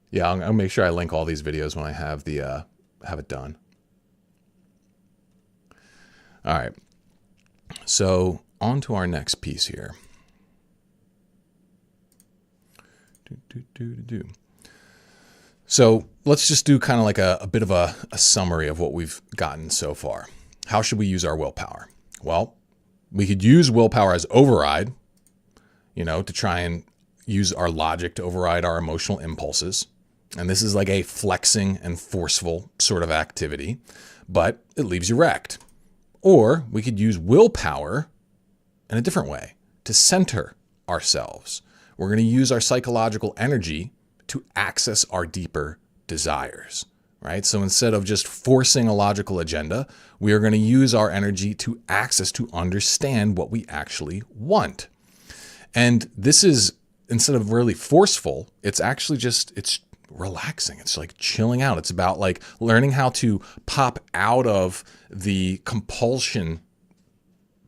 Yeah, I'll make sure I link all these videos when I have have it done. All right. So on to our next piece here. So let's just do kind of like a bit of a summary of what we've gotten so far. How should we use our willpower? Well, we could use willpower as override, to try and use our logic to override our emotional impulses. And this is like a flexing and forceful sort of activity, but it leaves you wrecked. Or we could use willpower in a different way to center ourselves. We're going to use our psychological energy to access our deeper desires, right? So instead of just forcing a logical agenda, we are going to use our energy to access, to understand what we actually want. And this is, instead of really forceful, it's actually it's relaxing. It's like chilling out. It's about like learning how to pop out of the compulsion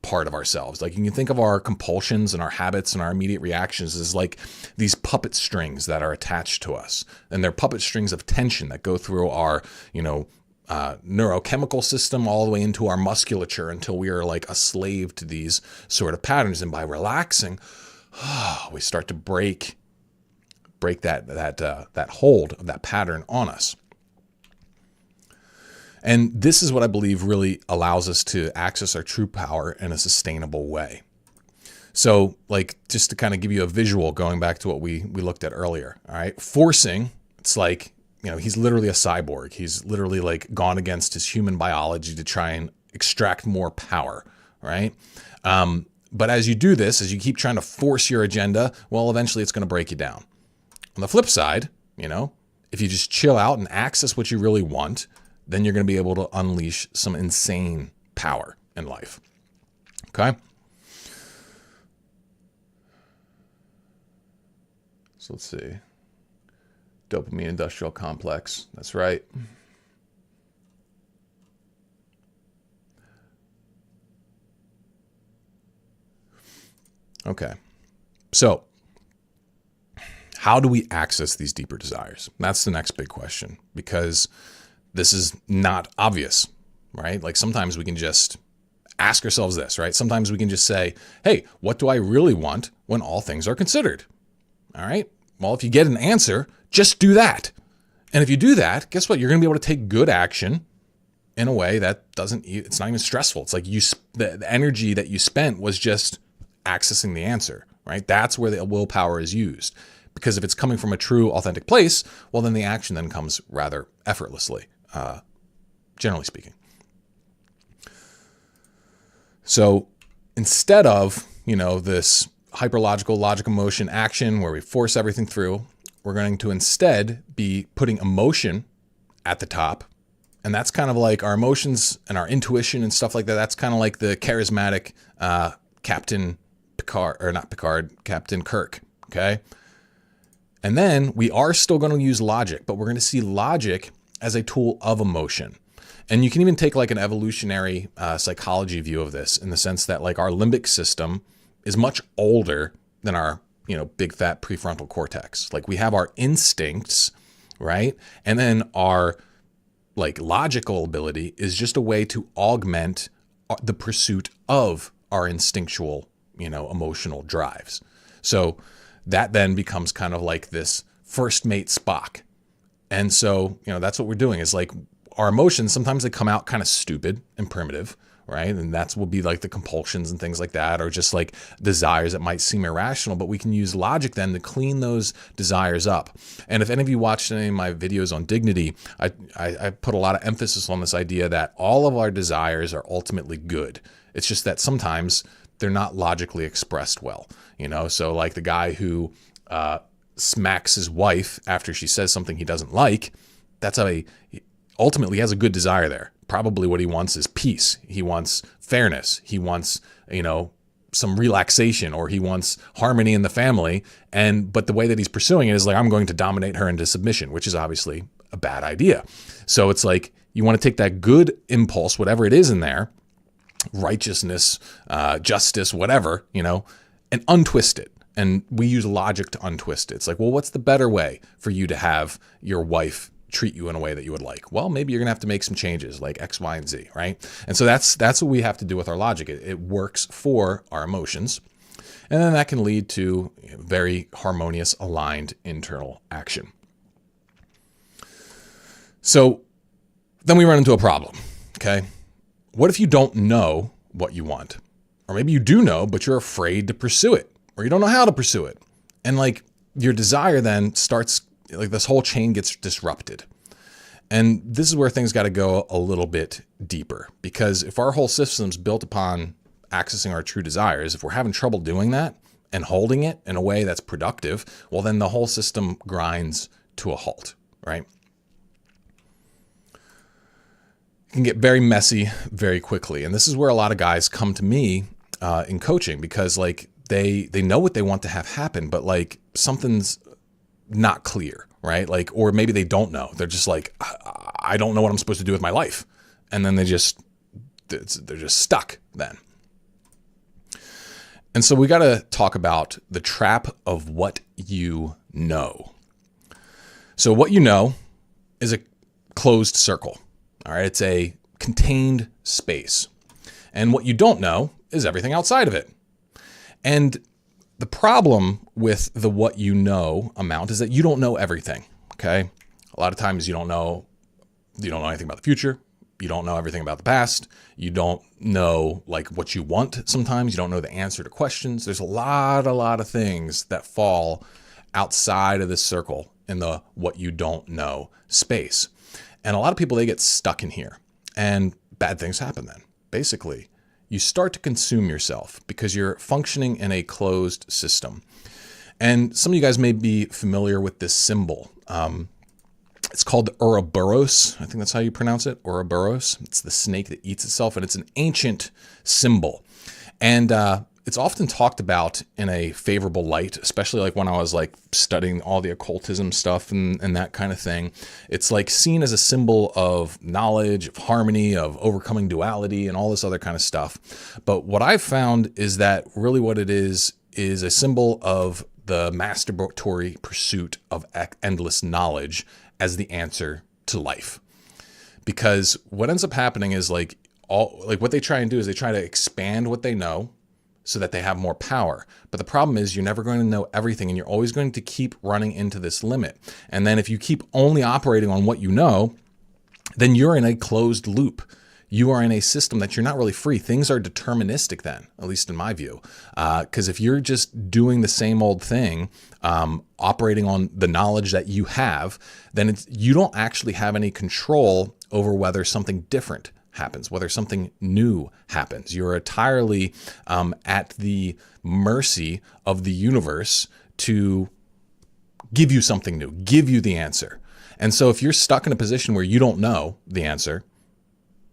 part of ourselves. Like you can think of our compulsions and our habits and our immediate reactions as like these puppet strings that are attached to us. And they're puppet strings of tension that go through our, neurochemical system all the way into our musculature until we are like a slave to these sort of patterns. And by relaxing, we start to break that hold of that pattern on us. And this is what I believe really allows us to access our true power in a sustainable way. So, like, just to kind of give you a visual, going back to what we looked at earlier, all right? Forcing, it's like, he's literally a cyborg. He's literally like gone against his human biology to try and extract more power, right? But as you do this, as you keep trying to force your agenda, well, eventually it's going to break you down. On the flip side, if you just chill out and access what you really want, then you're going to be able to unleash some insane power in life. Okay? So let's see. Dopamine industrial complex. That's right. Okay. So, how do we access these deeper desires? That's the next big question, because this is not obvious, right? Like sometimes we can just ask ourselves this, right? Sometimes we can just say, hey, what do I really want when all things are considered? All right. Well, if you get an answer, just do that. And if you do that, guess what? You're going to be able to take good action in a way that it's not even stressful. It's like the energy that you spent was just accessing the answer, right? That's where the willpower is used. Because if it's coming from a true, authentic place, well, then the action then comes rather effortlessly, generally speaking. So instead of, this hyperlogical logic emotion action where we force everything through, we're going to instead be putting emotion at the top. And that's kind of like our emotions and our intuition and stuff like that. That's kind of like the charismatic Captain Kirk, okay? And then we are still going to use logic, but we're going to see logic as a tool of emotion. And you can even take like an evolutionary psychology view of this, in the sense that like our limbic system is much older than our, big fat prefrontal cortex. Like we have our instincts, right? And then our like logical ability is just a way to augment the pursuit of our instinctual, emotional drives. So that then becomes kind of like this first mate Spock. And so, that's what we're doing, is like our emotions, sometimes they come out kind of stupid and primitive, right? And that's will be like the compulsions and things like that, or just like desires that might seem irrational, but we can use logic then to clean those desires up. And if any of you watched any of my videos on dignity, I put a lot of emphasis on this idea that all of our desires are ultimately good. It's just that sometimes they're not logically expressed well, So like the guy who smacks his wife after she says something he doesn't like, ultimately has a good desire there. Probably what he wants is peace. He wants fairness. He wants, some relaxation, or he wants harmony in the family. But the way that he's pursuing it is like, I'm going to dominate her into submission, which is obviously a bad idea. So it's like, you want to take that good impulse, whatever it is in there, righteousness, justice, whatever, and untwist it. And we use logic to untwist it. It's like, well, what's the better way for you to have your wife treat you in a way that you would like? Well, maybe you're gonna have to make some changes like X, Y, and Z, right? And so that's what we have to do with our logic. It works for our emotions. And then that can lead to very harmonious, aligned internal action. So then we run into a problem, okay? What if you don't know what you want? Or maybe you do know, but you're afraid to pursue it, or you don't know how to pursue it. And like your desire then starts, like this whole chain gets disrupted. And this is where things got to go a little bit deeper, because if our whole system's built upon accessing our true desires, if we're having trouble doing that and holding it in a way that's productive, well, then the whole system grinds to a halt, right? It can get very messy very quickly. And this is where a lot of guys come to me in coaching, because like they know what they want to have happen, but like something's not clear, right? Like, or maybe they don't know. They're just like, I don't know what I'm supposed to do with my life. And then they're just stuck then. And so we got to talk about the trap of what you know. So what you know is a closed circle. All right. It's a contained space. And what you don't know is everything outside of it. And the problem with the what you know amount is that you don't know everything. Okay. A lot of times you don't know anything about the future. You don't know everything about the past. You don't know like what you want. Sometimes you don't know the answer to questions. There's a lot of things that fall outside of this circle in the what you don't know space. And a lot of people, they get stuck in here, and bad things happen then. Basically, you start to consume yourself because you're functioning in a closed system. And some of you guys may be familiar with this symbol. It's called the Ouroboros. I think that's how you pronounce it, Ouroboros. It's the snake that eats itself, and it's an ancient symbol. And it's often talked about in a favorable light, especially like when I was like studying all the occultism stuff and that kind of thing. It's like seen as a symbol of knowledge, of harmony, of overcoming duality, and all this other kind of stuff. But what I've found is that really what it is a symbol of the masturbatory pursuit of endless knowledge as the answer to life. Because what ends up happening is like what they try and do is they try to expand what they know so that they have more power. But the problem is you're never going to know everything, and you're always going to keep running into this limit. And then if you keep only operating on what you know, then you're in a closed loop. You are in a system that you're not really free. Things are deterministic then, at least in my view. Because if you're just doing the same old thing, operating on the knowledge that you have, then you don't actually have any control over whether something different happens, whether something new happens. You're entirely at the mercy of the universe to give you something new, give you the answer. And so if you're stuck in a position where you don't know the answer,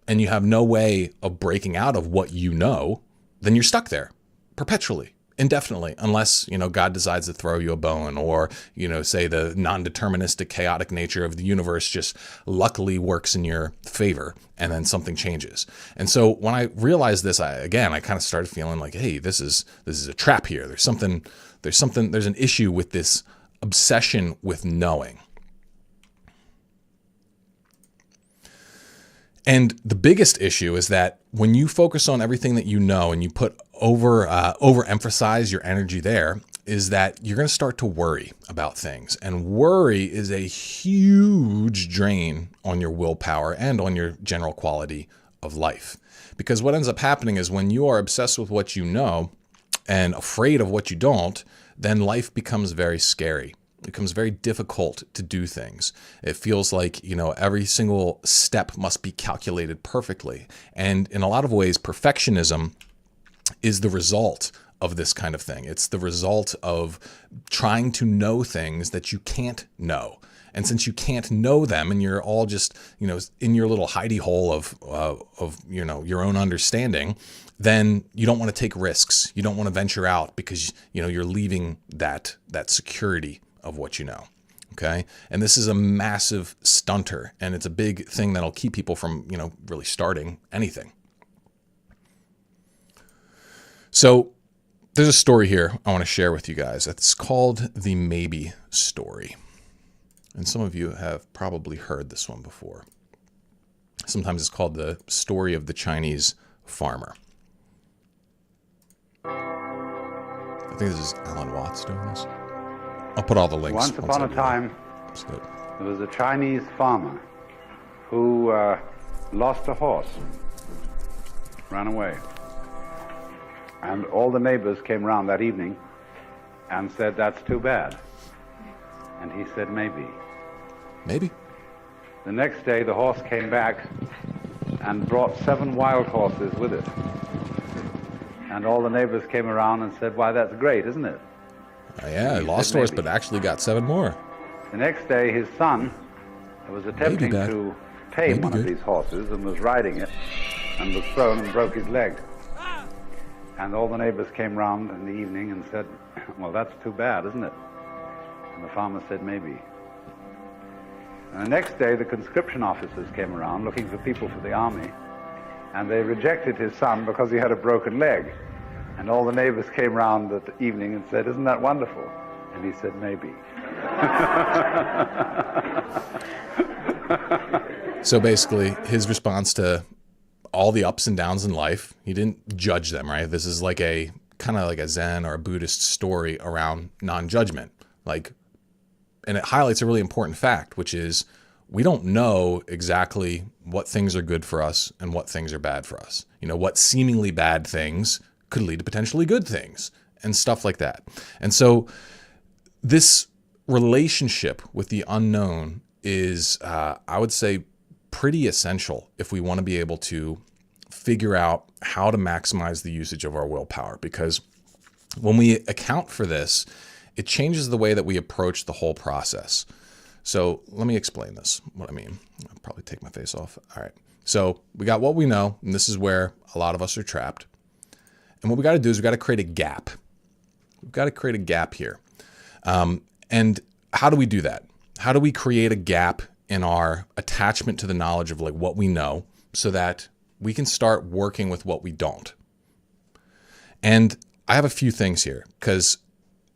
and you have no way of breaking out of what you know, then you're stuck there perpetually, indefinitely, unless, God decides to throw you a bone, or, say the non-deterministic, chaotic nature of the universe just luckily works in your favor, and then something changes. And so when I realized this, I kind of started feeling like, hey, this is a trap here. There's an issue with this obsession with knowing. And the biggest issue is that when you focus on everything that you know and you put overemphasize your energy there, is that you're going to start to worry about things. And worry is a huge drain on your willpower and on your general quality of life. Because what ends up happening is when you are obsessed with what you know and afraid of what you don't, then life becomes very scary. It becomes very difficult to do things. It feels like, every single step must be calculated perfectly. And in a lot of ways, perfectionism is the result of this kind of thing. It's the result of trying to know things that you can't know. And since you can't know them and you're all just, in your little hidey hole of your own understanding, then you don't want to take risks. You don't want to venture out because, you're leaving that security of what you know. Okay. And this is a massive stunter, and it's a big thing that'll keep people from, really starting anything. So there's a story here I want to share with you guys. It's called the Maybe Story. And some of you have probably heard this one before. Sometimes it's called the story of the Chinese farmer. I think this is Alan Watts doing this. I'll put all the links. Once upon a time, there was a Chinese farmer who lost a horse, ran away. And all the neighbors came round that evening and said, "That's too bad." And he said, "Maybe." Maybe. The next day, the horse came back and brought 7 wild horses with it. And all the neighbors came around and said, "Why, that's great, isn't it?" Yeah, lost horse, but actually got 7 more. The next day, his son was attempting to tame one of these horses and was riding it and was thrown and broke his leg. And all the neighbors came round in the evening and said, "Well, that's too bad, isn't it?" And the farmer said, "Maybe." And the next day, the conscription officers came around looking for people for the army, and they rejected his son because he had a broken leg. And all the neighbors came round that evening and said, "Isn't that wonderful?" And he said, "Maybe." So basically, his response to all the ups and downs in life, he didn't judge them, right? This is like a kind of like a Zen or a Buddhist story around non-judgment. And it highlights a really important fact, which is we don't know exactly what things are good for us and what things are bad for us. What seemingly bad things could lead to potentially good things and stuff like that. And so this relationship with the unknown is, I would say, pretty essential if we want to be able to figure out how to maximize the usage of our willpower. Because when we account for this, it changes the way that we approach the whole process. So let me explain this, what I mean. I'll probably take my face off. All right. So we got what we know, and this is where a lot of us are trapped. And what we got to do is we got to create a gap. We've got to create a gap here. And how do we do that? How do we create a gap in our attachment to the knowledge of what we know so that we can start working with what we don't? And I have a few things here, because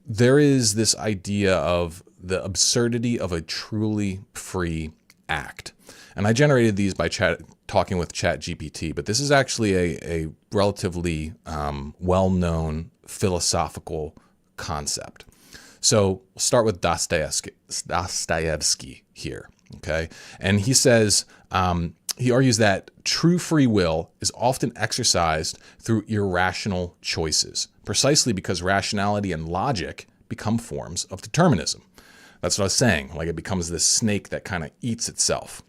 there is this idea of the absurdity of a truly free act. And I generated these by talking with ChatGPT, but this is actually a relatively well-known philosophical concept. So we'll start with Dostoevsky here, okay? And he says, he argues that true free will is often exercised through irrational choices, precisely because rationality and logic become forms of determinism. That's what I was saying, it becomes this snake that kind of eats itself.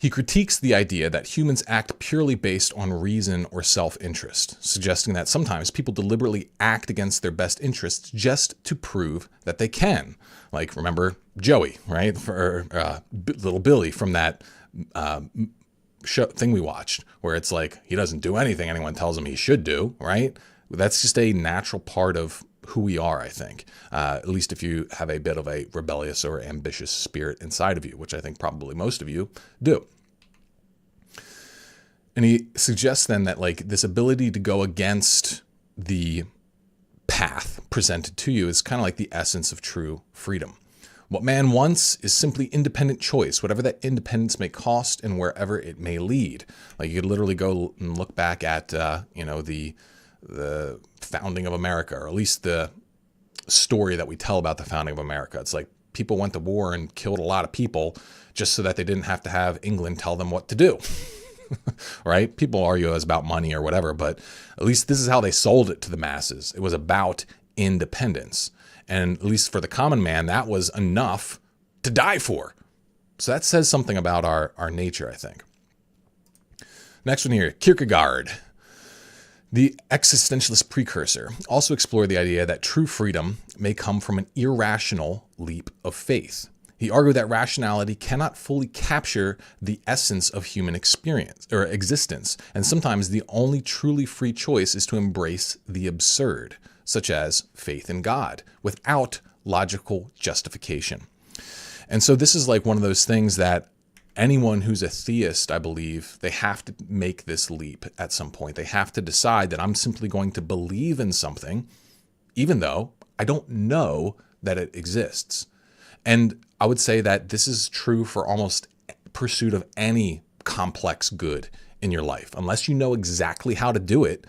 He critiques the idea that humans act purely based on reason or self-interest, suggesting that sometimes people deliberately act against their best interests just to prove that they can. Remember Joey, right? Or little Billy from that show thing we watched, where it's he doesn't do anything anyone tells him he should do, right? That's just a natural part of who we are, I think. At least if you have a bit of a rebellious or ambitious spirit inside of you, which I think probably most of you do. And he suggests then that like this ability to go against the path presented to you is kind of like the essence of true freedom. What man wants is simply independent choice, whatever that independence may cost and wherever it may lead. Like you could literally go and look back at, the founding of America, or at least the story that we tell about the founding of America. It's like people went to war and killed a lot of people just so that they didn't have to have England tell them what to do. Right? People argue it's about money or whatever, but at least this is how they sold it to the masses. It was about independence. And at least for the common man, that was enough to die for. So that says something about our nature, I think. Next one here, Kierkegaard, the existentialist precursor, also explored the idea that true freedom may come from an irrational leap of faith. He argued that rationality cannot fully capture the essence of human experience or existence, and sometimes the only truly free choice is to embrace the absurd, such as faith in God, without logical justification. And so this is like one of those things that anyone who's a theist, I believe, they have to make this leap at some point. They have to decide that I'm simply going to believe in something, even though I don't know that it exists. And I would say that this is true for almost pursuit of any complex good in your life. Unless you know exactly how to do it,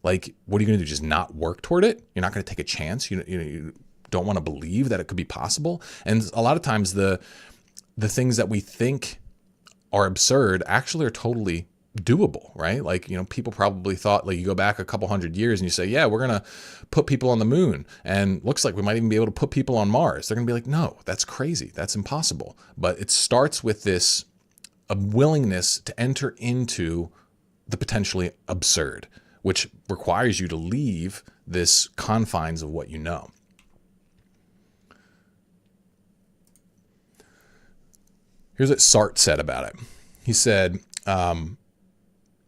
like, what are you going to do? Just not work toward it? You're not going to take a chance? You don't want to believe that it could be possible? And a lot of times the things that we think are absurd actually are totally doable, right? Like, people probably thought, like, you go back a couple hundred years and you say, yeah, we're going to put people on the moon, and looks like we might even be able to put people on Mars. They're going to be like, no, that's crazy. That's impossible. But it starts with this a willingness to enter into the potentially absurd, which requires you to leave this confines of what you know. Here's what Sartre said about it. He said,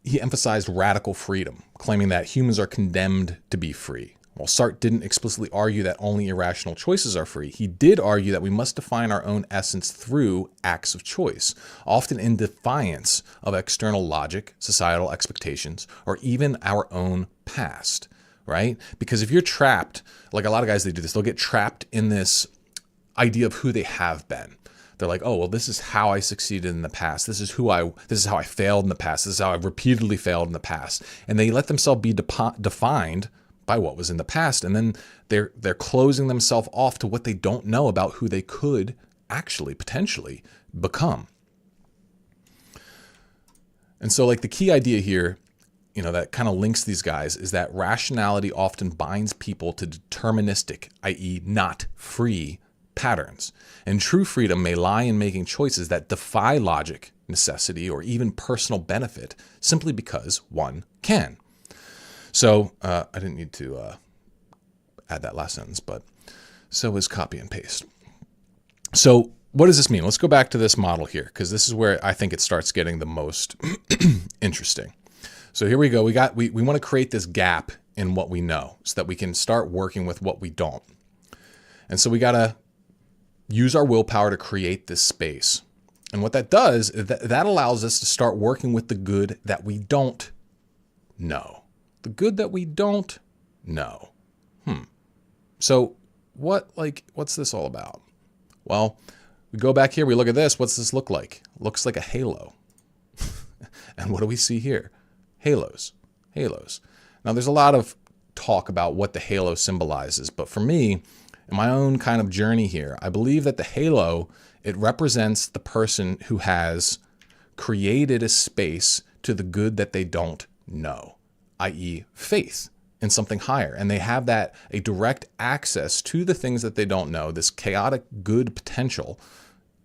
he emphasized radical freedom, claiming that humans are condemned to be free. While Sartre didn't explicitly argue that only irrational choices are free, he did argue that we must define our own essence through acts of choice, often in defiance of external logic, societal expectations, or even our own past, right? Because if you're trapped, like a lot of guys, they do this, they'll get trapped in this idea of who they have been. They're like, oh, well, this is how I succeeded in the past. This is how I failed in the past. This is how I've repeatedly failed in the past. And they let themselves be defined by what was in the past. And then they're closing themselves off to what they don't know about who they could actually potentially become. And so like the key idea here, that kind of links these guys, is that rationality often binds people to deterministic, i.e. not free patterns. And true freedom may lie in making choices that defy logic, necessity, or even personal benefit simply because one can. So I didn't need to add that last sentence, but so is copy and paste. So what does this mean? Let's go back to this model here, because this is where I think it starts getting the most interesting. So here we go. We want to create this gap in what we know so that we can start working with what we don't. And so we got to use our willpower to create this space. And what that does is that allows us to start working with the good that we don't know. The good that we don't know. So what's this all about? Well, we go back here, we look at this. What's this look like? It looks like a halo. And what do we see here? Halos. Now there's a lot of talk about what the halo symbolizes, but for me, in my own kind of journey here, I believe that the halo, it represents the person who has created a space to the good that they don't know, i.e. faith in something higher. And they have a direct access to the things that they don't know, this chaotic good potential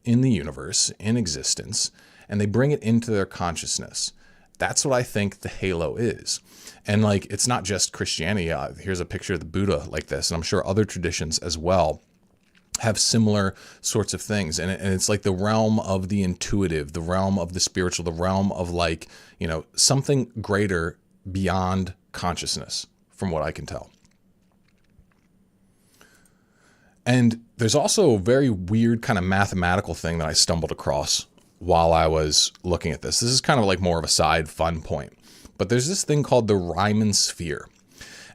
in the universe, in existence, and they bring it into their consciousness. That's what I think the halo is. And like, it's not just Christianity. Here's a picture of the Buddha like this, and I'm sure other traditions as well have similar sorts of things. And it's like the realm of the intuitive, the realm of the spiritual, the realm of like, something greater beyond consciousness from what I can tell. And there's also a very weird kind of mathematical thing that I stumbled across while I was looking at this. This is kind of like more of a side fun point. But there's this thing called the Riemann sphere.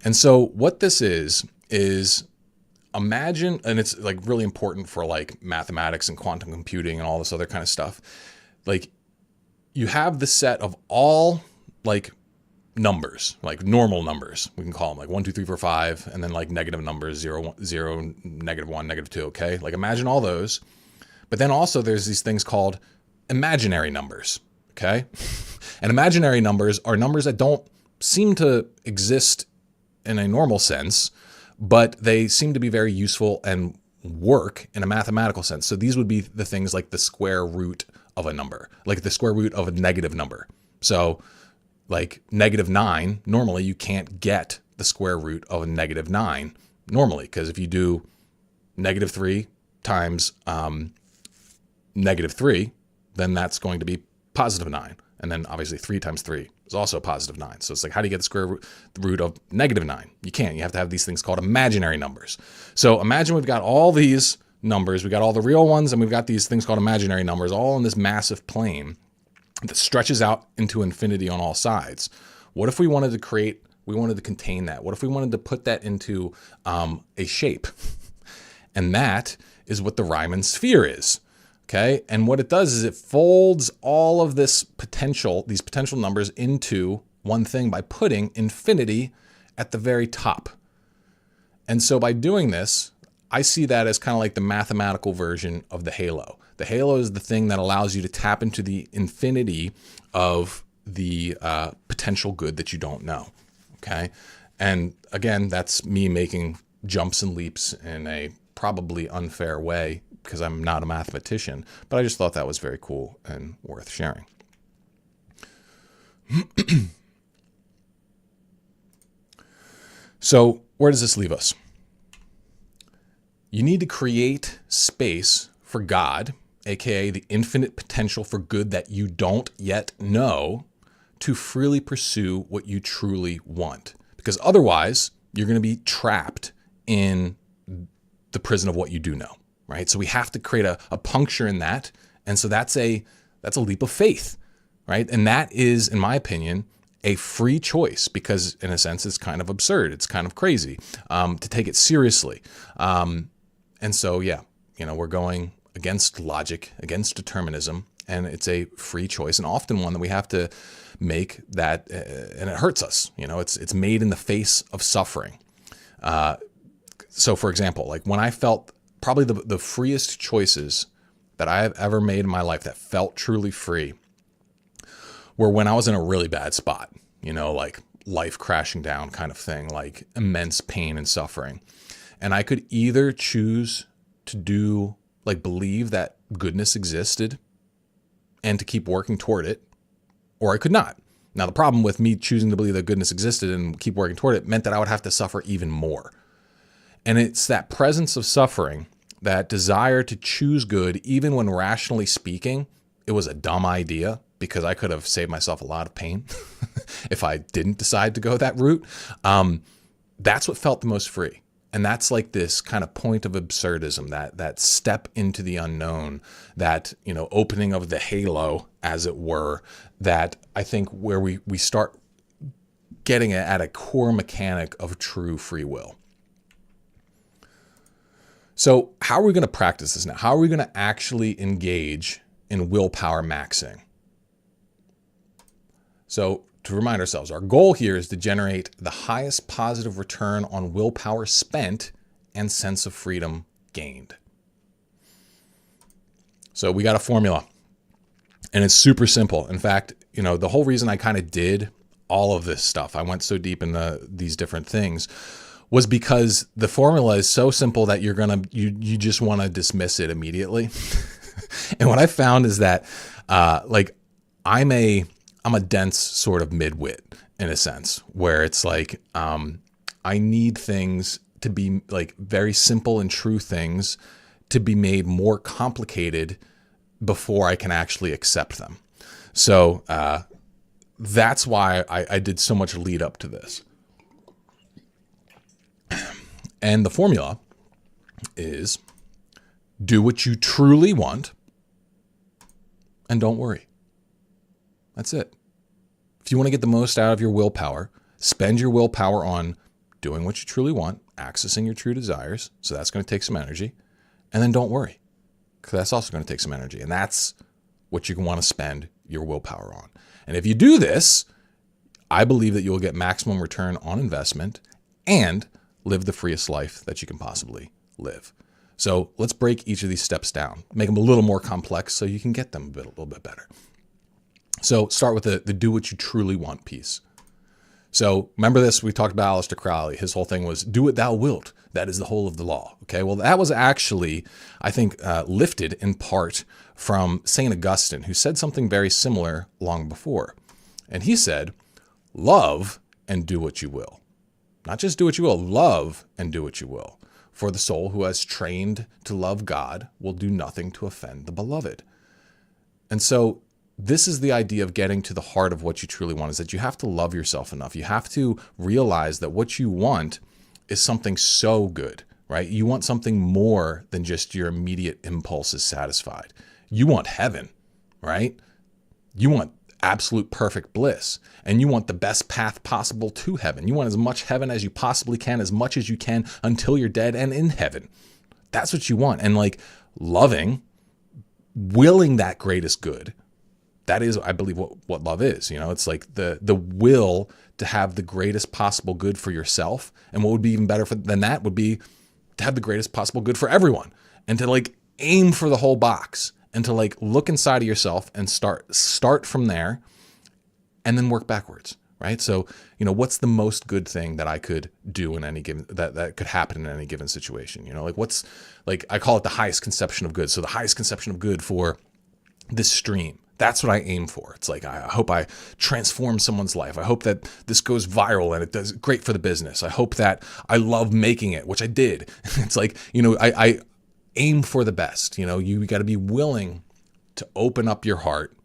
And so what this is imagine, and it's like really important for like mathematics and quantum computing and all this other kind of stuff. Like you have the set of all like numbers, like normal numbers, we can call them like 1, 2, 3, 4, 5, and then like negative numbers, 0, 0, -1, -2, okay? Like imagine all those. But then also there's these things called imaginary numbers, okay? And imaginary numbers are numbers that don't seem to exist in a normal sense, but they seem to be very useful and work in a mathematical sense. So these would be the things like the square root of a number, like the square root of a negative number. So like -9, normally you can't get the square root of a -9 normally, because if you do -3 times -3, then that's going to be +9. And then obviously 3 times 3 is also +9. So it's like, how do you get the square root of -9? You can't. You have to have these things called imaginary numbers. So imagine we've got all these numbers, we got all the real ones, and we've got these things called imaginary numbers all in this massive plane that stretches out into infinity on all sides. What if we wanted to contain that? What if we wanted to put that into a shape? And that is what the Riemann sphere is. Okay. And what it does is it folds all of these potential numbers into one thing by putting infinity at the very top. And so by doing this, I see that as kind of like the mathematical version of the halo. The halo is the thing that allows you to tap into the infinity of the potential good that you don't know. Okay. And again, that's me making jumps and leaps in a probably unfair way because I'm not a mathematician, but I just thought that was very cool and worth sharing. So where does this leave us? You need to create space for God, aka the infinite potential for good that you don't yet know, to freely pursue what you truly want. Because otherwise, you're going to be trapped in the prison of what you do know, right? So we have to create a puncture in that. And so that's a leap of faith, right? And that is, in my opinion, a free choice because in a sense, it's kind of absurd. It's kind of crazy to take it seriously. And so, yeah, we're going against logic, against determinism, and it's a free choice and often one that we have to make that, and it hurts us. It's made in the face of suffering. So for example, like when I felt probably the freest choices that I have ever made in my life that felt truly free were when I was in a really bad spot, like life crashing down kind of thing, like immense pain and suffering. And I could either choose to believe that goodness existed and to keep working toward it, or I could not. Now, the problem with me choosing to believe that goodness existed and keep working toward it meant that I would have to suffer even more. And it's that presence of suffering, that desire to choose good, even when rationally speaking, it was a dumb idea because I could have saved myself a lot of pain if I didn't decide to go that route. That's what felt the most free. And that's like this kind of point of absurdism, that step into the unknown, that, opening of the halo, as it were, that I think where we start getting at a core mechanic of true free will. So how are we going to practice this now? How are we going to actually engage in willpower maxing? So to remind ourselves, our goal here is to generate the highest positive return on willpower spent and sense of freedom gained. So we got a formula, and it's super simple. In fact, the whole reason I kind of did all of this stuff, I went so deep into these different things, was because the formula is so simple that you just want to dismiss it immediately. And what I found is that I'm a dense sort of midwit in a sense, where it's like I need things to be like very simple and true things to be made more complicated before I can actually accept them. So that's why I did so much lead up to this. And the formula is do what you truly want and don't worry. That's it. If you want to get the most out of your willpower, spend your willpower on doing what you truly want, accessing your true desires. So that's going to take some energy. And then don't worry, because that's also going to take some energy. And that's what you want to spend your willpower on. And if you do this, I believe that you'll get maximum return on investment and live the freest life that you can possibly live. So let's break each of these steps down, make them a little more complex so you can get them a little bit better. So start with the do what you truly want piece. So remember this, we talked about Aleister Crowley. His whole thing was do what thou wilt. That is the whole of the law. Okay, well, that was actually, I think, lifted in part from St. Augustine, who said something very similar long before. And he said, love and do what you will. Not just do what you will, love and do what you will. For the soul who has trained to love God will do nothing to offend the beloved. And so this is the idea of getting to the heart of what you truly want, is that you have to love yourself enough. You have to realize that what you want is something so good, right? You want something more than just your immediate impulses satisfied. You want heaven, right? You want absolute perfect bliss, and you want the best path possible to heaven. You want as much heaven as you possibly can, as much as you can until you're dead and in heaven. That's what you want. And like loving, willing that greatest good, that is, I believe, what love is. You know, it's like the will to have the greatest possible good for yourself. And what would be even better than that would be to have the greatest possible good for everyone, and to like aim for the whole box, and to like look inside of yourself and start from there and then work backwards, right? So, you know, what's the most good thing that I could do in any given, that could happen in any given situation? You know, like what's, like, I call it the highest conception of good. So the highest conception of good for this stream, that's what I aim for. It's like, I hope I transform someone's life. I hope that this goes viral and it does great for the business. I hope that I love making it, which I did. It's like, you know, I aim for the best. You know, you got to be willing to open up your heart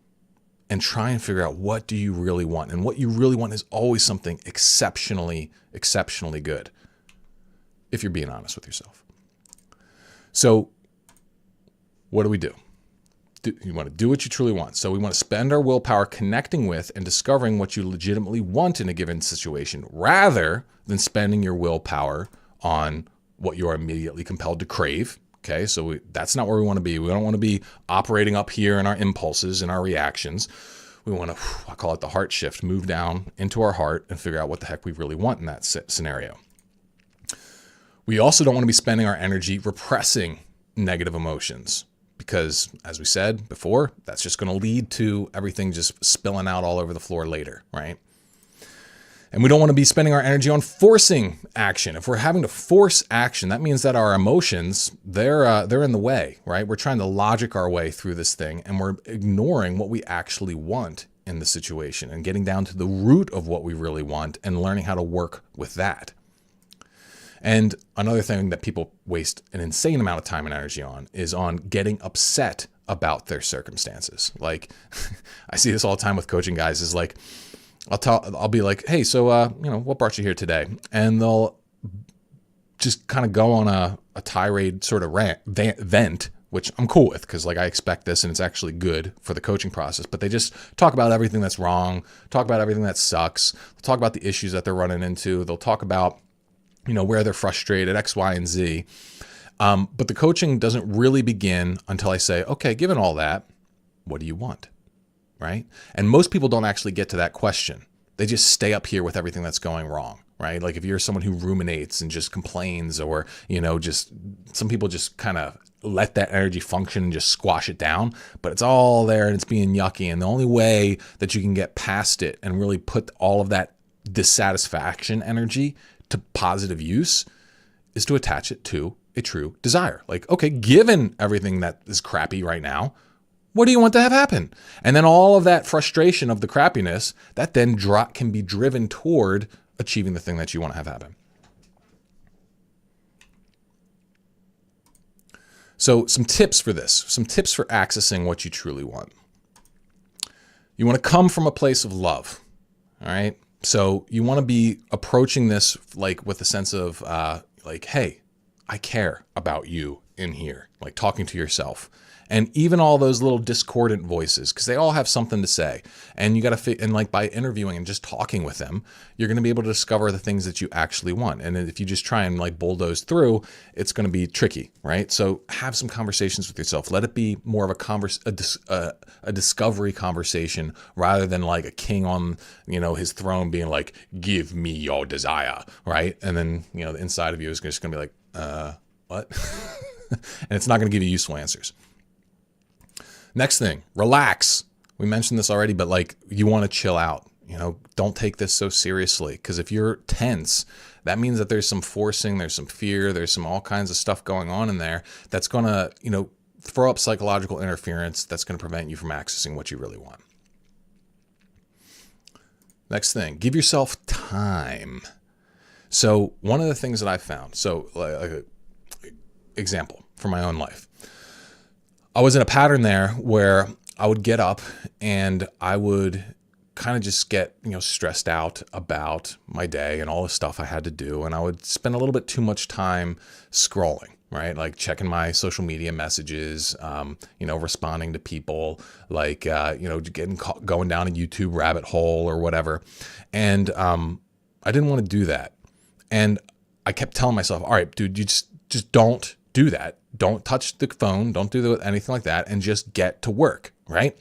and try and figure out, what do you really want? And what you really want is always something exceptionally, exceptionally good, if you're being honest with yourself. So what do? You want to do what you truly want. So we want to spend our willpower connecting with and discovering what you legitimately want in a given situation, rather than spending your willpower on what you are immediately compelled to crave. Okay, so that's not where we want to be. We don't want to be operating up here in our impulses and our reactions. We want to, I call it the heart shift, move down into our heart and figure out what the heck we really want in that scenario. We also don't want to be spending our energy repressing negative emotions, because, as we said before, that's just going to lead to everything just spilling out all over the floor later, right? And we don't want to be spending our energy on forcing action. If we're having to force action, that means that our emotions, they're in the way, right? We're trying to logic our way through this thing, and we're ignoring what we actually want in the situation and getting down to the root of what we really want and learning how to work with that. And another thing that people waste an insane amount of time and energy on is on getting upset about their circumstances. Like, I see this all the time with coaching guys, is like, I'll be like, hey, so, you know, what brought you here today? And they'll just kind of go on a tirade sort of vent, which I'm cool with, because like I expect this and it's actually good for the coaching process. But they just talk about everything that's wrong, talk about everything that sucks, they'll talk about the issues that they're running into, they'll talk about, you know, where they're frustrated, X, Y, and Z. But the coaching doesn't really begin until I say, okay, given all that, what do you want? Right? And most people don't actually get to that question. They just stay up here with everything that's going wrong, right? Like if you're someone who ruminates and just complains, or, you know, just some people just kind of let that energy function and just squash it down, but it's all there and it's being yucky. And the only way that you can get past it and really put all of that dissatisfaction energy to positive use is to attach it to a true desire. Like, okay, given everything that is crappy right now, what do you want to have happen? And then all of that frustration of the crappiness, that then can be driven toward achieving the thing that you want to have happen. So some tips for this, some tips for accessing what you truly want. You want to come from a place of love, all right? So you want to be approaching this like with a sense of like, hey, I care about you in here, like talking to yourself. And even all those little discordant voices, because they all have something to say. And you got to and like by interviewing and just talking with them, you're going to be able to discover the things that you actually want. And if you just try and like bulldoze through, it's going to be tricky, right? So have some conversations with yourself. Let it be more of a discovery conversation rather than like a king on, his throne being like, give me your desire, right? And then, the inside of you is just going to be like, what? And it's not going to give you useful answers. Next thing, relax. We mentioned this already, but like you want to chill out. Don't take this so seriously, because if you're tense, that means that there's some forcing, there's some fear, there's some all kinds of stuff going on in there that's going to, throw up psychological interference that's going to prevent you from accessing what you really want. Next thing, give yourself time. So one of the things that I found, like example from my own life, I was in a pattern there where I would get up and I would kind of just get, stressed out about my day and all the stuff I had to do. And I would spend a little bit too much time scrolling, right? Like checking my social media messages, responding to people, like, going down a YouTube rabbit hole or whatever. And I didn't want to do that. And I kept telling myself, all right, dude, you just don't do that. Don't touch the phone. Don't do anything like that, and just get to work, right?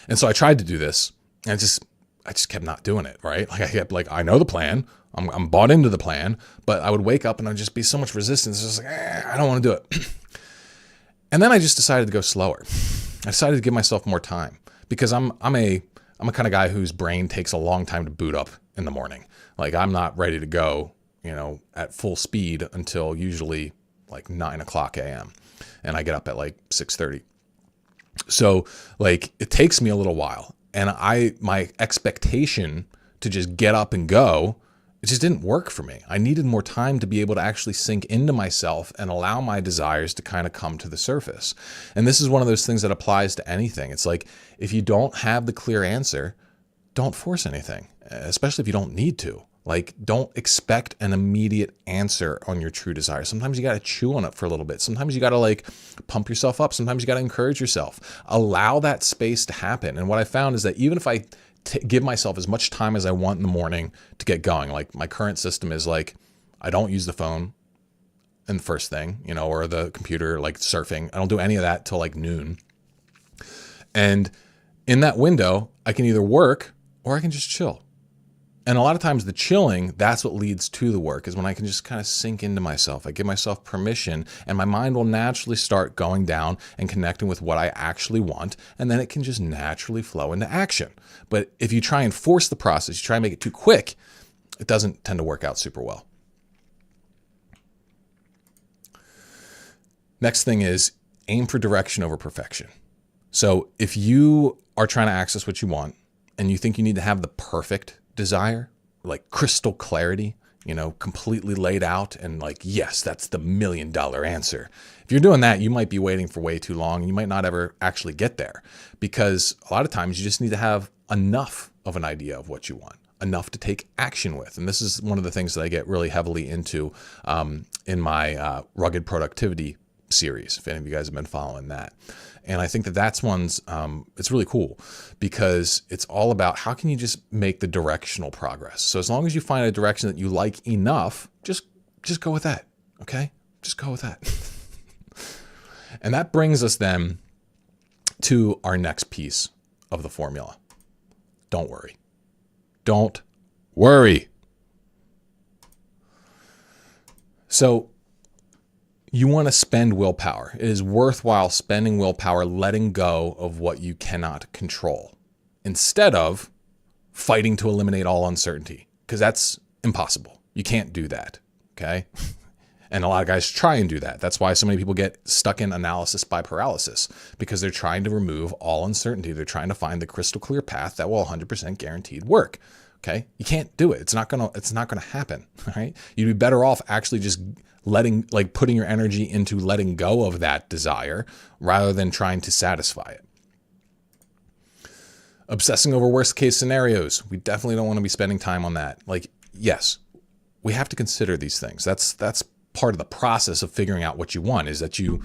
And so I tried to do this, and I just kept not doing it, right? Like I kept like, I know the plan. I'm bought into the plan, but I would wake up and I'd just be so much resistance. It's just like, I don't want to do it. And then I just decided to go slower. I decided to give myself more time, because I'm a kind of guy whose brain takes a long time to boot up in the morning. Like I'm not ready to go, at full speed until usually like 9:00 a.m. and I get up at like 6:30. So like it takes me a little while, and my expectation to just get up and go, it just didn't work for me. I needed more time to be able to actually sink into myself and allow my desires to kind of come to the surface. And this is one of those things that applies to anything. It's like, if you don't have the clear answer, don't force anything, especially if you don't need to. Like, don't expect an immediate answer on your true desire. Sometimes you got to chew on it for a little bit. Sometimes you got to like pump yourself up. Sometimes you got to encourage yourself. Allow that space to happen. And what I found is that even if I give myself as much time as I want in the morning to get going, like my current system is like, I don't use the phone in the first thing, or the computer, like surfing. I don't do any of that till like noon. And in that window, I can either work or I can just chill. And a lot of times the chilling, that's what leads to the work, is when I can just kind of sink into myself. I give myself permission, and my mind will naturally start going down and connecting with what I actually want. And then it can just naturally flow into action. But if you try and force the process, you try and make it too quick, it doesn't tend to work out super well. Next thing is aim for direction over perfection. So if you are trying to access what you want and you think you need to have the perfect desire, like crystal clarity, completely laid out and like, yes, that's the $1 million answer. If you're doing that, you might be waiting for way too long. You might not ever actually get there, because a lot of times you just need to have enough of an idea of what you want, enough to take action with. And this is one of the things that I get really heavily into in my rugged productivity series, if any of you guys have been following that. And I think that that's one's, it's really cool, because it's all about how can you just make the directional progress. So as long as you find a direction that you like enough, just go with that. Okay. Just go with that. And that brings us then to our next piece of the formula. Don't worry. Don't worry. So you want to spend willpower. It is worthwhile spending willpower letting go of what you cannot control, instead of fighting to eliminate all uncertainty, because that's impossible. You can't do that, okay? And a lot of guys try and do that. That's why so many people get stuck in analysis by paralysis, because they're trying to remove all uncertainty. They're trying to find the crystal clear path that will 100% guaranteed work. Okay? You can't do it. It's not gonna happen. All right? You'd be better off actually just putting your energy into letting go of that desire rather than trying to satisfy it. Obsessing over worst case scenarios. We definitely don't want to be spending time on that. Like, yes, we have to consider these things. That's part of the process of figuring out what you want, is that you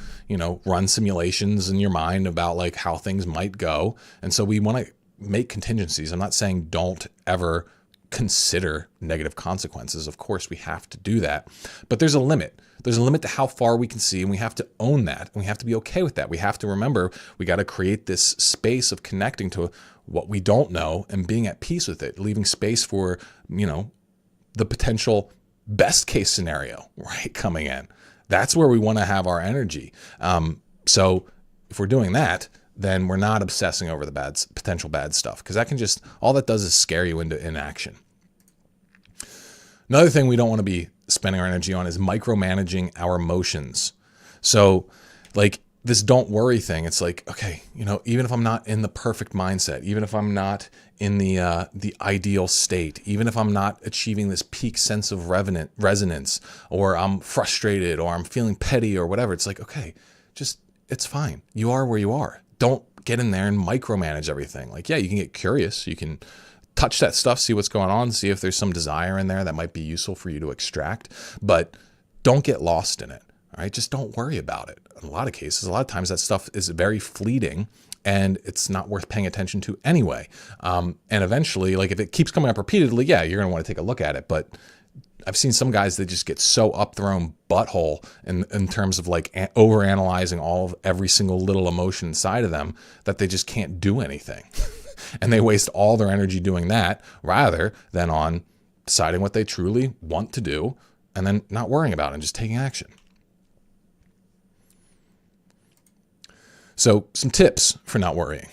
run simulations in your mind about like how things might go. And so we want to make contingencies. I'm not saying don't ever consider negative consequences. Of course we have to do that, but there's a limit. There's a limit to how far we can see, and we have to own that. And we have to be okay with that. We have to remember we got to create this space of connecting to what we don't know and being at peace with it, leaving space for, the potential best case scenario, right, coming in. That's where we want to have our energy. So if we're doing that, then we're not obsessing over the potential bad stuff, because that can just, all that does is scare you into inaction. Another thing we don't want to be spending our energy on is micromanaging our emotions. So like this don't worry thing, it's like, okay, even if I'm not in the perfect mindset, even if I'm not in the ideal state, even if I'm not achieving this peak sense of resonance, or I'm frustrated, or I'm feeling petty or whatever, it's like, okay, just, it's fine. You are where you are. Don't get in there and micromanage everything. Like, yeah, you can get curious. You can touch that stuff, see what's going on, see if there's some desire in there that might be useful for you to extract, but don't get lost in it. All right. Just don't worry about it. In a lot of cases, a lot of times that stuff is very fleeting and it's not worth paying attention to anyway. And eventually, like if it keeps coming up repeatedly, yeah, you're going to want to take a look at it. But I've seen some guys that just get so up their own butthole in terms of like overanalyzing every single little emotion inside of them that they just can't do anything. And they waste all their energy doing that rather than on deciding what they truly want to do and then not worrying about it and just taking action. So some tips for not worrying.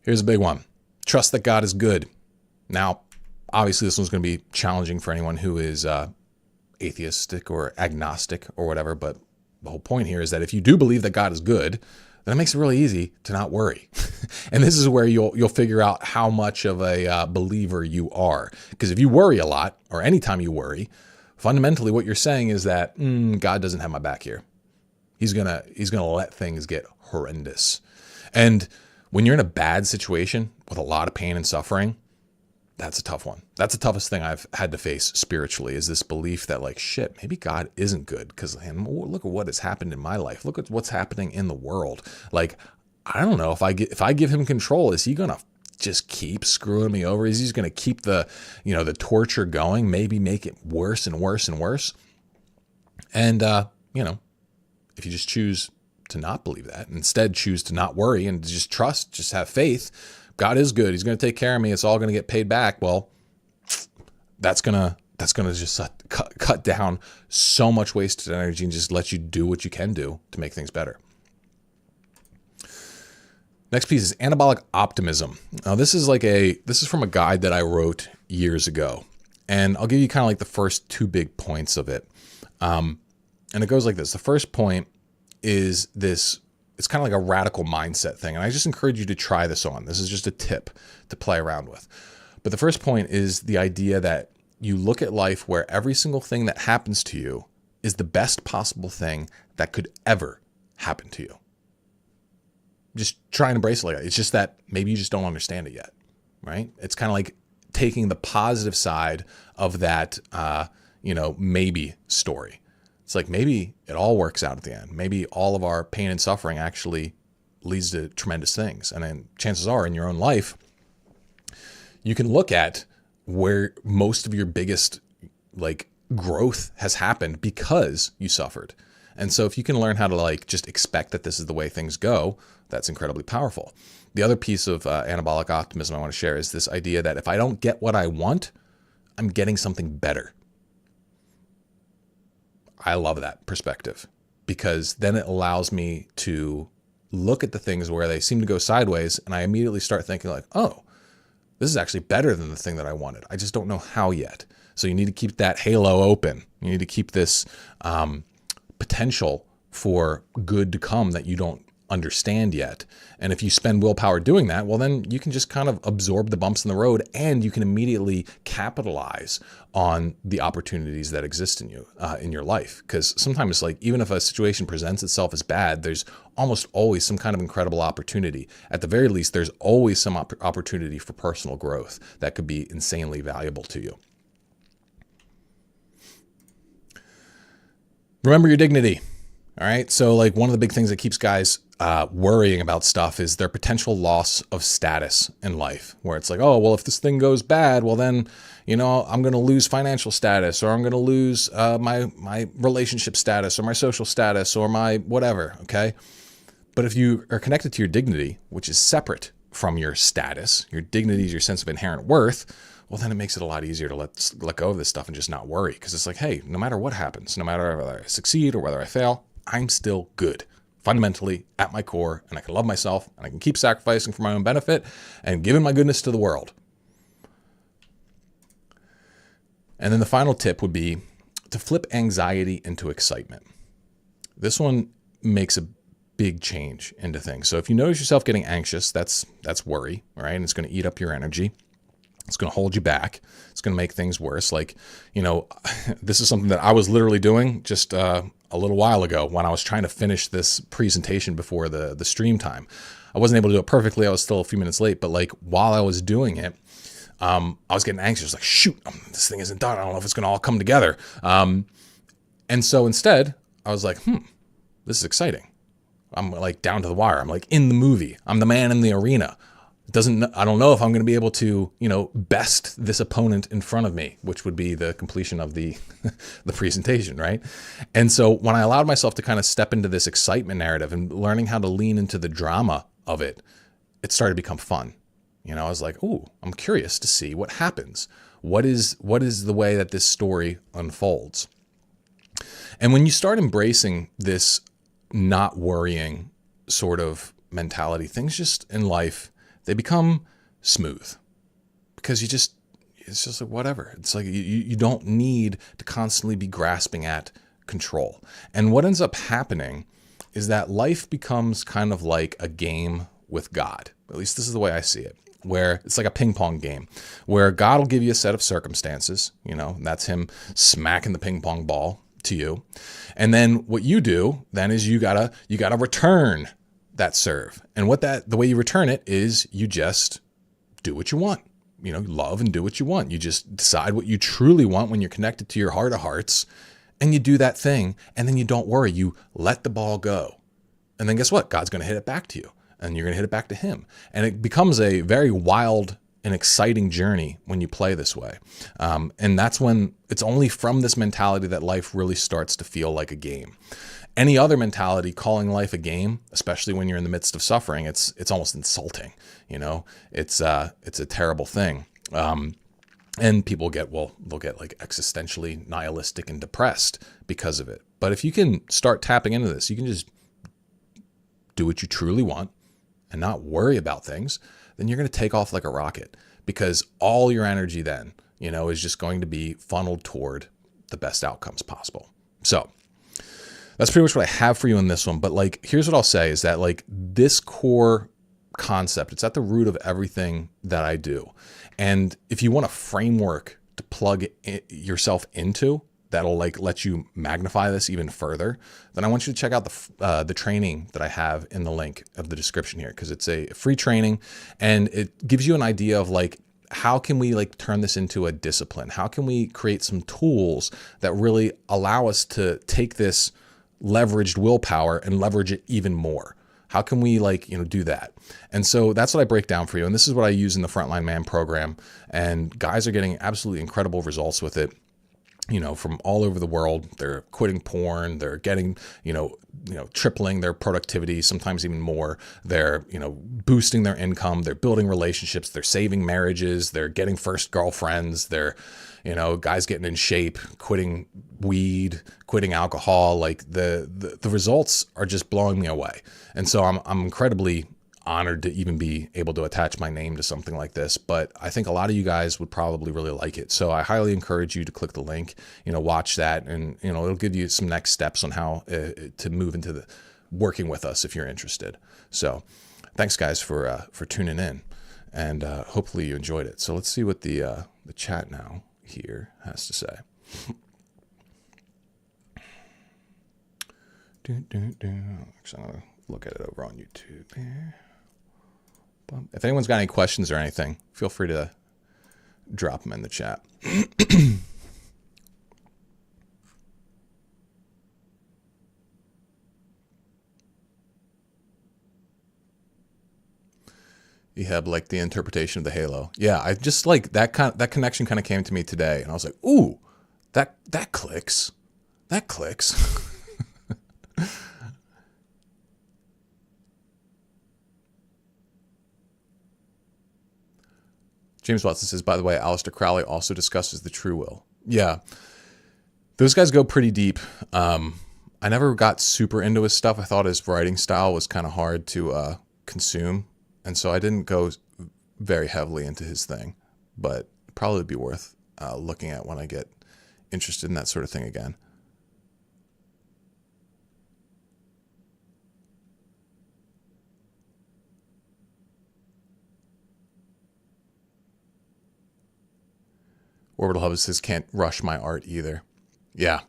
Here's a big one. Trust that God is good. Now, obviously this one's going to be challenging for anyone who is atheistic or agnostic or whatever, but the whole point here is that if you do believe that God is good, then it makes it really easy to not worry. And this is where you'll figure out how much of a believer you are. Because if you worry a lot, or anytime you worry, fundamentally what you're saying is that God doesn't have my back here. He's gonna let things get horrendous. And when you're in a bad situation with a lot of pain and suffering, that's a tough one. That's the toughest thing I've had to face spiritually, is this belief that like, shit, maybe God isn't good, because look at what has happened in my life. Look at what's happening in the world. Like, I don't know, if I give him control, is he going to just keep screwing me over? Is he going to keep the torture going, maybe make it worse and worse and worse? And, if you just choose to not believe that, instead choose to not worry and just trust, just have faith, God is good. He's going to take care of me. It's all going to get paid back. Well, that's going to just cut down so much wasted energy and just let you do what you can do to make things better. Next piece is anabolic optimism. Now this is from a guide that I wrote years ago, and I'll give you kind of like the first two big points of it. And it goes like this. The first point is this. It's kind of like a radical mindset thing. And I just encourage you to try this on. This is just a tip to play around with. But the first point is the idea that you look at life where every single thing that happens to you is the best possible thing that could ever happen to you. Just try and embrace it like that. It's just that maybe you just don't understand it yet, right? It's kind of like taking the positive side of that, maybe story. It's like maybe it all works out at the end. Maybe all of our pain and suffering actually leads to tremendous things. And then chances are in your own life, you can look at where most of your biggest growth has happened because you suffered. And so if you can learn how to just expect that this is the way things go, that's incredibly powerful. The other piece of anabolic optimism I want to share is this idea that if I don't get what I want, I'm getting something better. I love that perspective, because then it allows me to look at the things where they seem to go sideways, and I immediately start thinking like, oh, this is actually better than the thing that I wanted. I just don't know how yet. So you need to keep that halo open. You need to keep this potential for good to come that you don't understand yet. And if you spend willpower doing that, well, then you can just kind of absorb the bumps in the road, and you can immediately capitalize on the opportunities that exist in you, in your life. Because sometimes even if a situation presents itself as bad, there's almost always some kind of incredible opportunity. At the very least, there's always some opportunity for personal growth that could be insanely valuable to you. Remember your dignity. All right. So like one of the big things that keeps guys worrying about stuff is their potential loss of status in life, where it's like, oh, well, if this thing goes bad, well, then, I'm going to lose financial status, or I'm going to lose my relationship status, or my social status, or my whatever. Okay. But if you are connected to your dignity, which is separate from your status, your dignity is your sense of inherent worth, well, then it makes it a lot easier to let go of this stuff and just not worry. Because it's like, hey, no matter what happens, no matter whether I succeed or whether I fail, I'm still good, fundamentally at my core, and I can love myself, and I can keep sacrificing for my own benefit and giving my goodness to the world. And then the final tip would be to flip anxiety into excitement. This one makes a big change into things. So if you notice yourself getting anxious, that's worry, right? And it's going to eat up your energy. It's going to hold you back. It's going to make things worse. Like, this is something that I was literally doing just a little while ago when I was trying to finish this presentation before the stream time. I wasn't able to do it perfectly. I was still a few minutes late, but like while I was doing it, I was getting anxious. Like, shoot, this thing isn't done. I don't know if it's going to all come together. And so instead I was like, this is exciting. I'm like down to the wire. I'm like in the movie. I'm the man in the arena. I don't know if I'm going to be able to, best this opponent in front of me, which would be the completion of the the presentation, right? And so when I allowed myself to kind of step into this excitement narrative and learning how to lean into the drama of it, it started to become fun. I was like, "Ooh, I'm curious to see what happens. What is the way that this story unfolds?" And when you start embracing this not worrying sort of mentality, things just in life, they become smooth, because it's just like whatever. It's like you don't need to constantly be grasping at control. And what ends up happening is that life becomes kind of like a game with God. At least this is the way I see it, where it's like a ping pong game where God will give you a set of circumstances, and that's him smacking the ping pong ball to you. And then what you do then is you gotta return that serve. And the way you return it is you just do what you want. Love and do what you want. You just decide what you truly want when you're connected to your heart of hearts, and you do that thing, and then you don't worry. You let the ball go. And then guess what? God's going to hit it back to you, and you're going to hit it back to him. And it becomes a very wild and exciting journey when you play this way. And that's when it's only from this mentality that life really starts to feel like a game. Any other mentality, calling life a game, especially when you're in the midst of suffering, it's almost insulting. It's a terrible thing. And people they'll get like existentially nihilistic and depressed because of it. But if you can start tapping into this, you can just do what you truly want and not worry about things, then you're going to take off like a rocket, because all your energy then, is just going to be funneled toward the best outcomes possible. So that's pretty much what I have for you in this one. But like, here's what I'll say is that like this core concept, it's at the root of everything that I do. And if you want a framework to plug yourself into, that'll like let you magnify this even further, then I want you to check out the training that I have in the link of the description here, because it's a free training and it gives you an idea of like, how can we like turn this into a discipline? How can we create some tools that really allow us to take this leveraged willpower and leverage it even more? How can we do that? And so that's what I break down for you. And this is what I use in the Frontline Man program. And guys are getting absolutely incredible results with it. From all over the world. They're quitting porn. They're getting, tripling their productivity, sometimes even more. They're, boosting their income. They're building relationships. They're saving marriages. They're getting first girlfriends. They're, guys getting in shape, quitting weed, quitting alcohol. Like the results are just blowing me away. And so I'm incredibly honored to even be able to attach my name to something like this, but I think a lot of you guys would probably really like it. So I highly encourage you to click the link, watch that, and it'll give you some next steps on how to move into the working with us if you're interested. So thanks guys for tuning in, and hopefully you enjoyed it. So let's see what the chat now here has to say. Actually, I'm gonna look at it over on YouTube here. If anyone's got any questions or anything, feel free to drop them in the chat. You have like the interpretation of the halo. Yeah, I just like that connection kind of came to me today, and I was like, ooh, that clicks. That clicks. James Watson says, by the way, Aleister Crowley also discusses the true will. Yeah, those guys go pretty deep. I never got super into his stuff. I thought his writing style was kind of hard to consume, and so I didn't go very heavily into his thing, but probably be worth looking at when I get interested in that sort of thing again. Orbital Hub says, can't rush my art either. Yeah.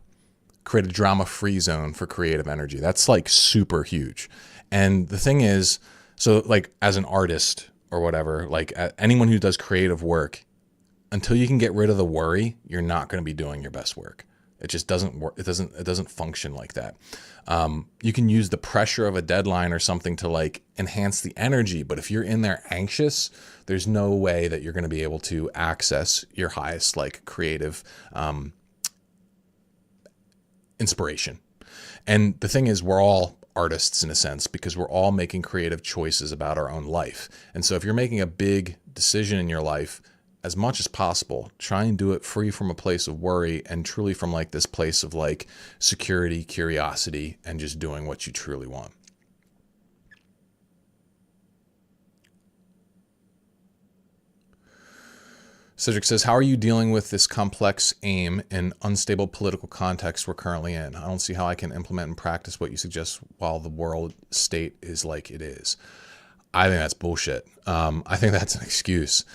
Create a drama-free zone for creative energy. That's like super huge. And the thing is, so like as an artist or whatever, like anyone who does creative work, until you can get rid of the worry, you're not going to be doing your best work. It just doesn't work. It doesn't function like that. You can use the pressure of a deadline or something to like enhance the energy, but if you're in there anxious, there's no way that you're going to be able to access your highest like creative inspiration. And the thing is, we're all artists in a sense because we're all making creative choices about our own life. And so if you're making a big decision in your life, as much as possible, try and do it free from a place of worry and truly from like this place of like security, curiosity, and just doing what you truly want. Cedric says, how are you dealing with this complex aim in unstable political context we're currently in? I don't see how I can implement and practice what you suggest while the world state is like it is. I think that's bullshit. I think that's an excuse.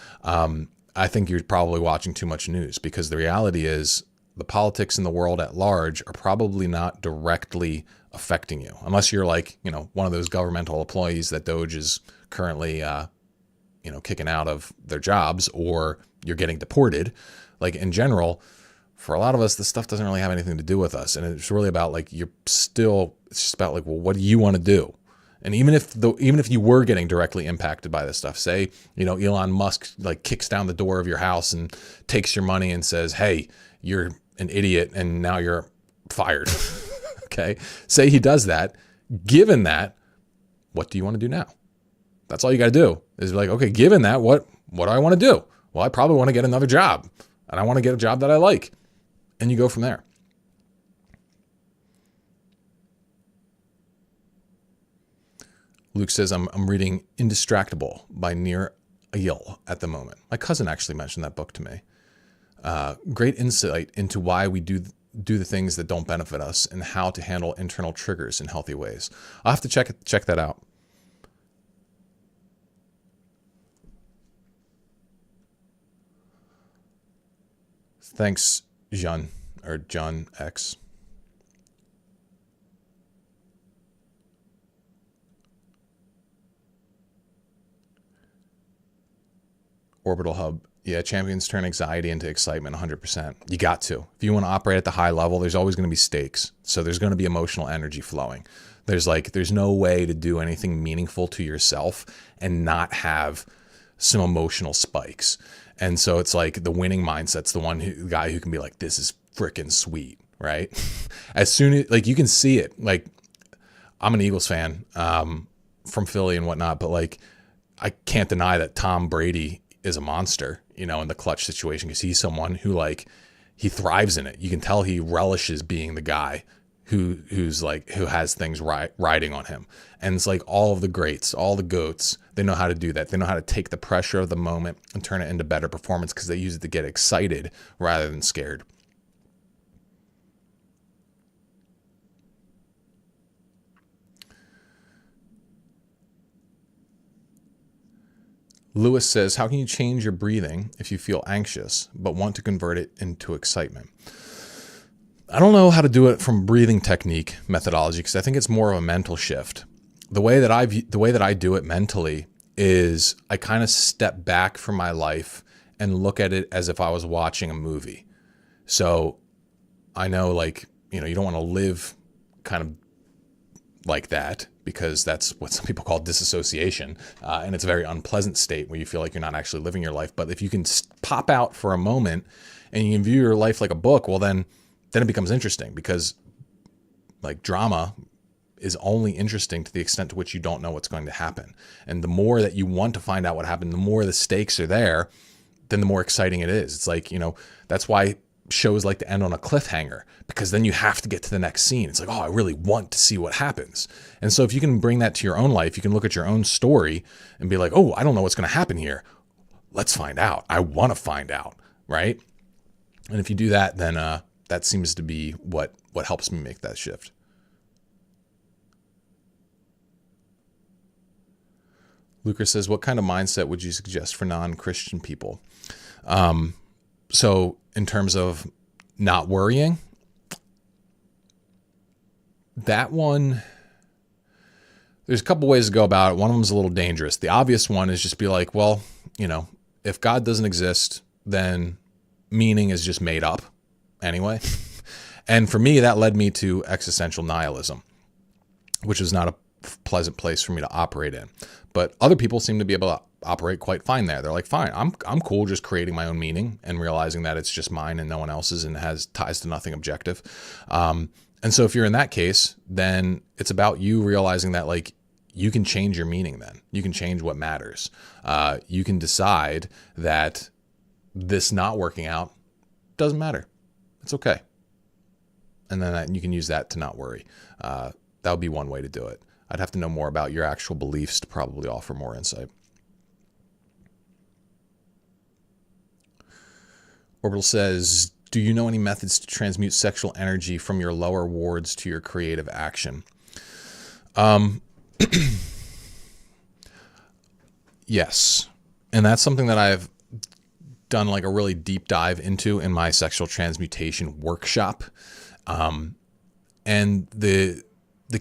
I think you're probably watching too much news because the reality is the politics in the world at large are probably not directly affecting you unless you're like, you know, one of those governmental employees that Doge is currently, kicking out of their jobs, or you're getting deported. Like in general, for a lot of us, this stuff doesn't really have anything to do with us. And it's really about like, it's just about like, well, what do you want to do? And even if you were getting directly impacted by this stuff, say, Elon Musk like kicks down the door of your house and takes your money and says, hey, you're an idiot and now you're fired. Okay. Say he does that. Given that, what do you want to do now? That's all you got to do is like, okay, given that, what do I want to do? Well, I probably want to get another job and I want to get a job that I like. And you go from there. Luke says, I'm reading Indistractable by Nir Eyal at the moment. My cousin actually mentioned that book to me. Great insight into why we do the things that don't benefit us and how to handle internal triggers in healthy ways. I'll have to check that out. Thanks, John X. Orbital Hub. Yeah, champions turn anxiety into excitement 100%. You got to. If you want to operate at the high level, there's always going to be stakes. So there's going to be emotional energy flowing. There's no way to do anything meaningful to yourself and not have some emotional spikes. And so it's like the winning mindset's the guy who can be like, this is freaking sweet, right? As soon as, like, you can see it. Like, I'm an Eagles fan from Philly and whatnot, but like, I can't deny that Tom Brady is a monster, in the clutch situation, because he's someone who like, he thrives in it. You can tell he relishes being the guy who has things riding on him. And it's like all of the greats, all the GOATs, they know how to do that. They know how to take the pressure of the moment and turn it into better performance because they use it to get excited rather than scared. Lewis says, how can you change your breathing if you feel anxious but want to convert it into excitement? I don't know how to do it from breathing technique methodology because I think it's more of a mental shift. The way that I do it mentally is I kind of step back from my life and look at it as if I was watching a movie. So I know, like, you don't want to live kind of like that, because that's what some people call disassociation. And it's a very unpleasant state where you feel like you're not actually living your life. But if you can pop out for a moment and you can view your life like a book, well, then it becomes interesting, because like drama is only interesting to the extent to which you don't know what's going to happen. And the more that you want to find out what happened, the more the stakes are there, then the more exciting it is. It's like, that's why shows like to end on a cliffhanger, because then you have to get to the next scene. It's like, oh, I really want to see what happens. And so if you can bring that to your own life, you can look at your own story and be like, oh, I don't know what's going to happen here. Let's find out. I want to find out, right? And if you do that, then that seems to be what helps me make that shift. Lucas says, what kind of mindset would you suggest for non-Christian people? So in terms of not worrying, that one, there's a couple ways to go about it. One of them is a little dangerous. The obvious one is just be like, well, if God doesn't exist, then meaning is just made up anyway. And for me, that led me to existential nihilism, which is not a pleasant place for me to operate in. But other people seem to be able to operate quite fine there. They're like, fine, I'm cool just creating my own meaning and realizing that it's just mine and no one else's and has ties to nothing objective. And so if you're in that case, then it's about you realizing that like you can change your meaning then. You can change what matters. You can decide that this not working out doesn't matter. It's okay. And then you can use that to not worry. That would be one way to do it. I'd have to know more about your actual beliefs to probably offer more insight. Orbital says, do you know any methods to transmute sexual energy from your lower wards to your creative action? Yes. And that's something that I've done like a really deep dive into in my sexual transmutation workshop. And the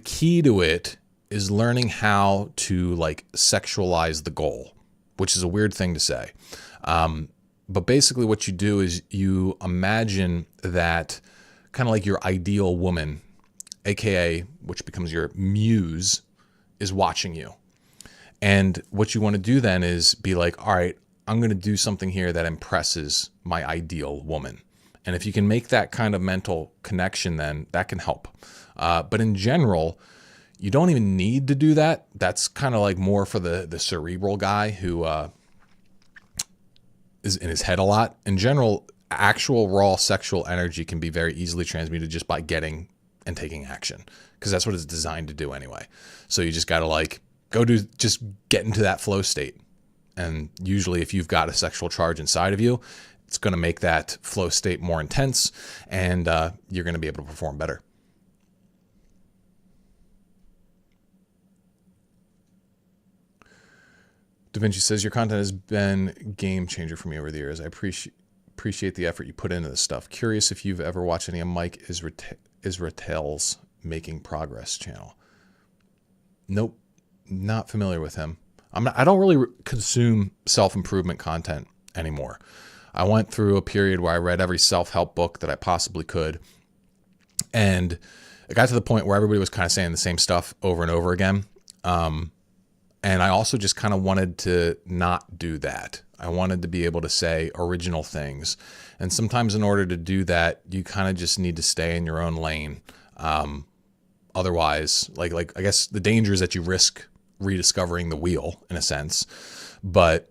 key to it is learning how to like sexualize the goal, which is a weird thing to say. But basically what you do is you imagine that kind of like your ideal woman, AKA, which becomes your muse, is watching you. And what you want to do then is be like, all right, I'm going to do something here that impresses my ideal woman. And if you can make that kind of mental connection, then that can help. But in general, you don't even need to do that. That's kind of like more for the cerebral guy who is in his head a lot. In general, actual raw sexual energy can be very easily transmuted just by getting and taking action, because that's what it's designed to do anyway. So you just got to like just get into that flow state. And usually if you've got a sexual charge inside of you, it's going to make that flow state more intense, and you're going to be able to perform better. Da Vinci says, your content has been a game changer for me over the years. I appreciate the effort you put into this stuff. Curious if you've ever watched any of Mike Israetel's Making Progress channel. Nope, not familiar with him. I don't really consume self-improvement content anymore. I went through a period where I read every self-help book that I possibly could. And it got to the point where everybody was kind of saying the same stuff over and over again. And I also just kind of wanted to not do that. I wanted to be able to say original things. And sometimes in order to do that, you kind of just need to stay in your own lane. Otherwise, like I guess the danger is that you risk rediscovering the wheel in a sense, but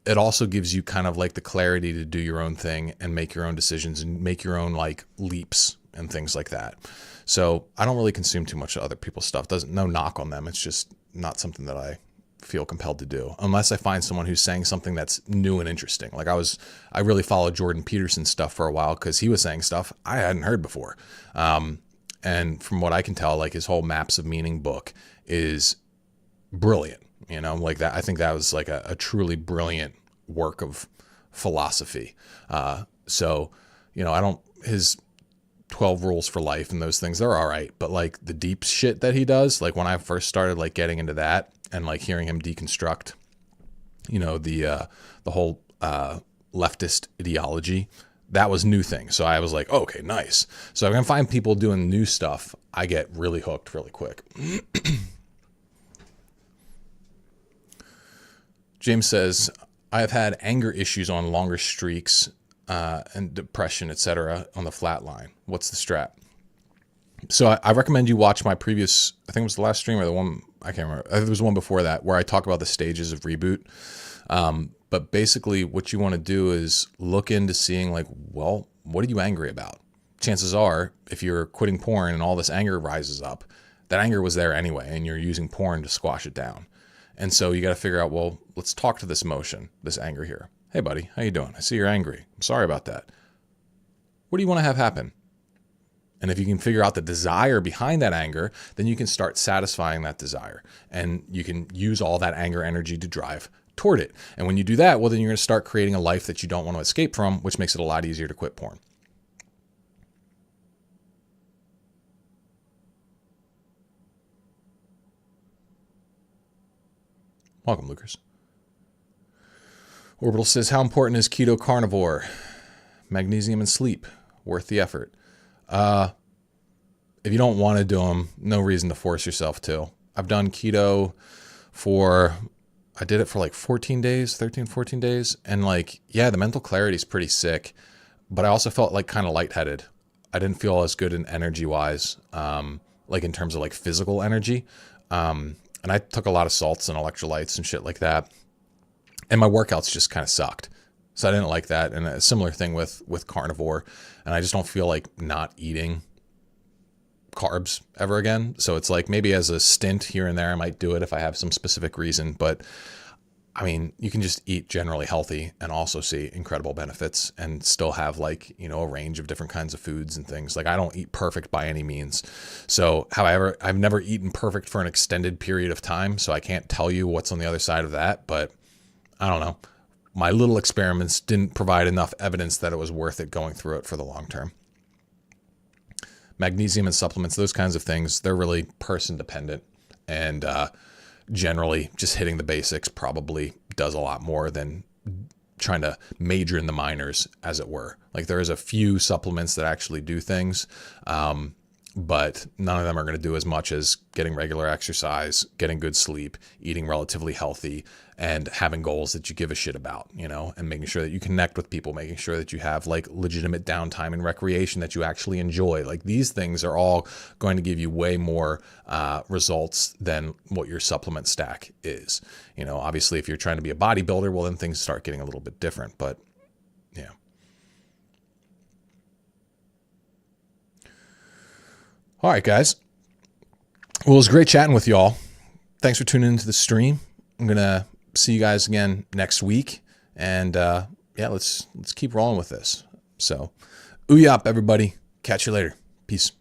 it also gives you kind of like the clarity to do your own thing and make your own decisions and make your own like leaps and things like that. So I don't really consume too much of other people's stuff. No knock on them. It's just not something that I feel compelled to do unless I find someone who's saying something that's new and interesting. Like I really followed Jordan Peterson's stuff for a while because he was saying stuff I hadn't heard before. And from what I can tell, like his whole Maps of Meaning book is brilliant, like that. I think that was like a truly brilliant work of philosophy. So, his 12 rules for life and those things, they're all right. But like the deep shit that he does, like when I first started like getting into that and like hearing him deconstruct, the whole leftist ideology, that was new thing. So I was like, oh, okay, nice. So if I can find people doing new stuff, I get really hooked really quick. James says, I have had anger issues on longer streaks and depression, etc. on the flat line. What's the strat? So I recommend you watch my previous, I think it was the last stream or the one, I can't remember. I think there was one before that where I talk about the stages of reboot. But basically what you want to do is look into seeing like, well, what are you angry about? Chances are, if you're quitting porn and all this anger rises up, that anger was there anyway, and you're using porn to squash it down. And so you got to figure out, well, let's talk to this emotion, this anger here. Hey, buddy, how you doing? I see you're angry. I'm sorry about that. What do you want to have happen? And if you can figure out the desire behind that anger, then you can start satisfying that desire. And you can use all that anger energy to drive toward it. And when you do that, well, then you're going to start creating a life that you don't want to escape from, which makes it a lot easier to quit porn. Welcome, Lucas. Orbital says, how important is keto carnivore? Magnesium and sleep, worth the effort. If you don't want to do them, no reason to force yourself to. I've done keto I did it for like 14 days, 14 days. And like, yeah, the mental clarity is pretty sick, but I also felt like kind of lightheaded. I didn't feel as good in energy wise, like in terms of like physical energy. And I took a lot of salts and electrolytes and shit like that. And my workouts just kind of sucked. So I didn't like that. And a similar thing with carnivore. And I just don't feel like not eating carbs ever again. So it's like maybe as a stint here and there, I might do it if I have some specific reason. But I mean, you can just eat generally healthy and also see incredible benefits and still have like, you know, a range of different kinds of foods and things. Like I don't eat perfect by any means. So however, I've never eaten perfect for an extended period of time. So I can't tell you what's on the other side of that, but I don't know. My little experiments didn't provide enough evidence that it was worth it going through it for the long term. Magnesium and supplements, those kinds of things, they're really person dependent. And generally just hitting the basics probably does a lot more than trying to major in the minors, as it were. Like there is a few supplements that actually do things, but none of them are going to do as much as getting regular exercise, getting good sleep, eating relatively healthy, and having goals that you give a shit about, you know, and making sure that you connect with people, making sure that you have like legitimate downtime and recreation that you actually enjoy. Like these things are all going to give you way more results than what your supplement stack is. You know, obviously if you're trying to be a bodybuilder, well, then things start getting a little bit different, but yeah. All right, guys. Well, it was great chatting with y'all. Thanks for tuning into the stream. I'm going to see you guys again next week. And yeah, let's keep rolling with this. So, ooyap, everybody. Catch you later. Peace.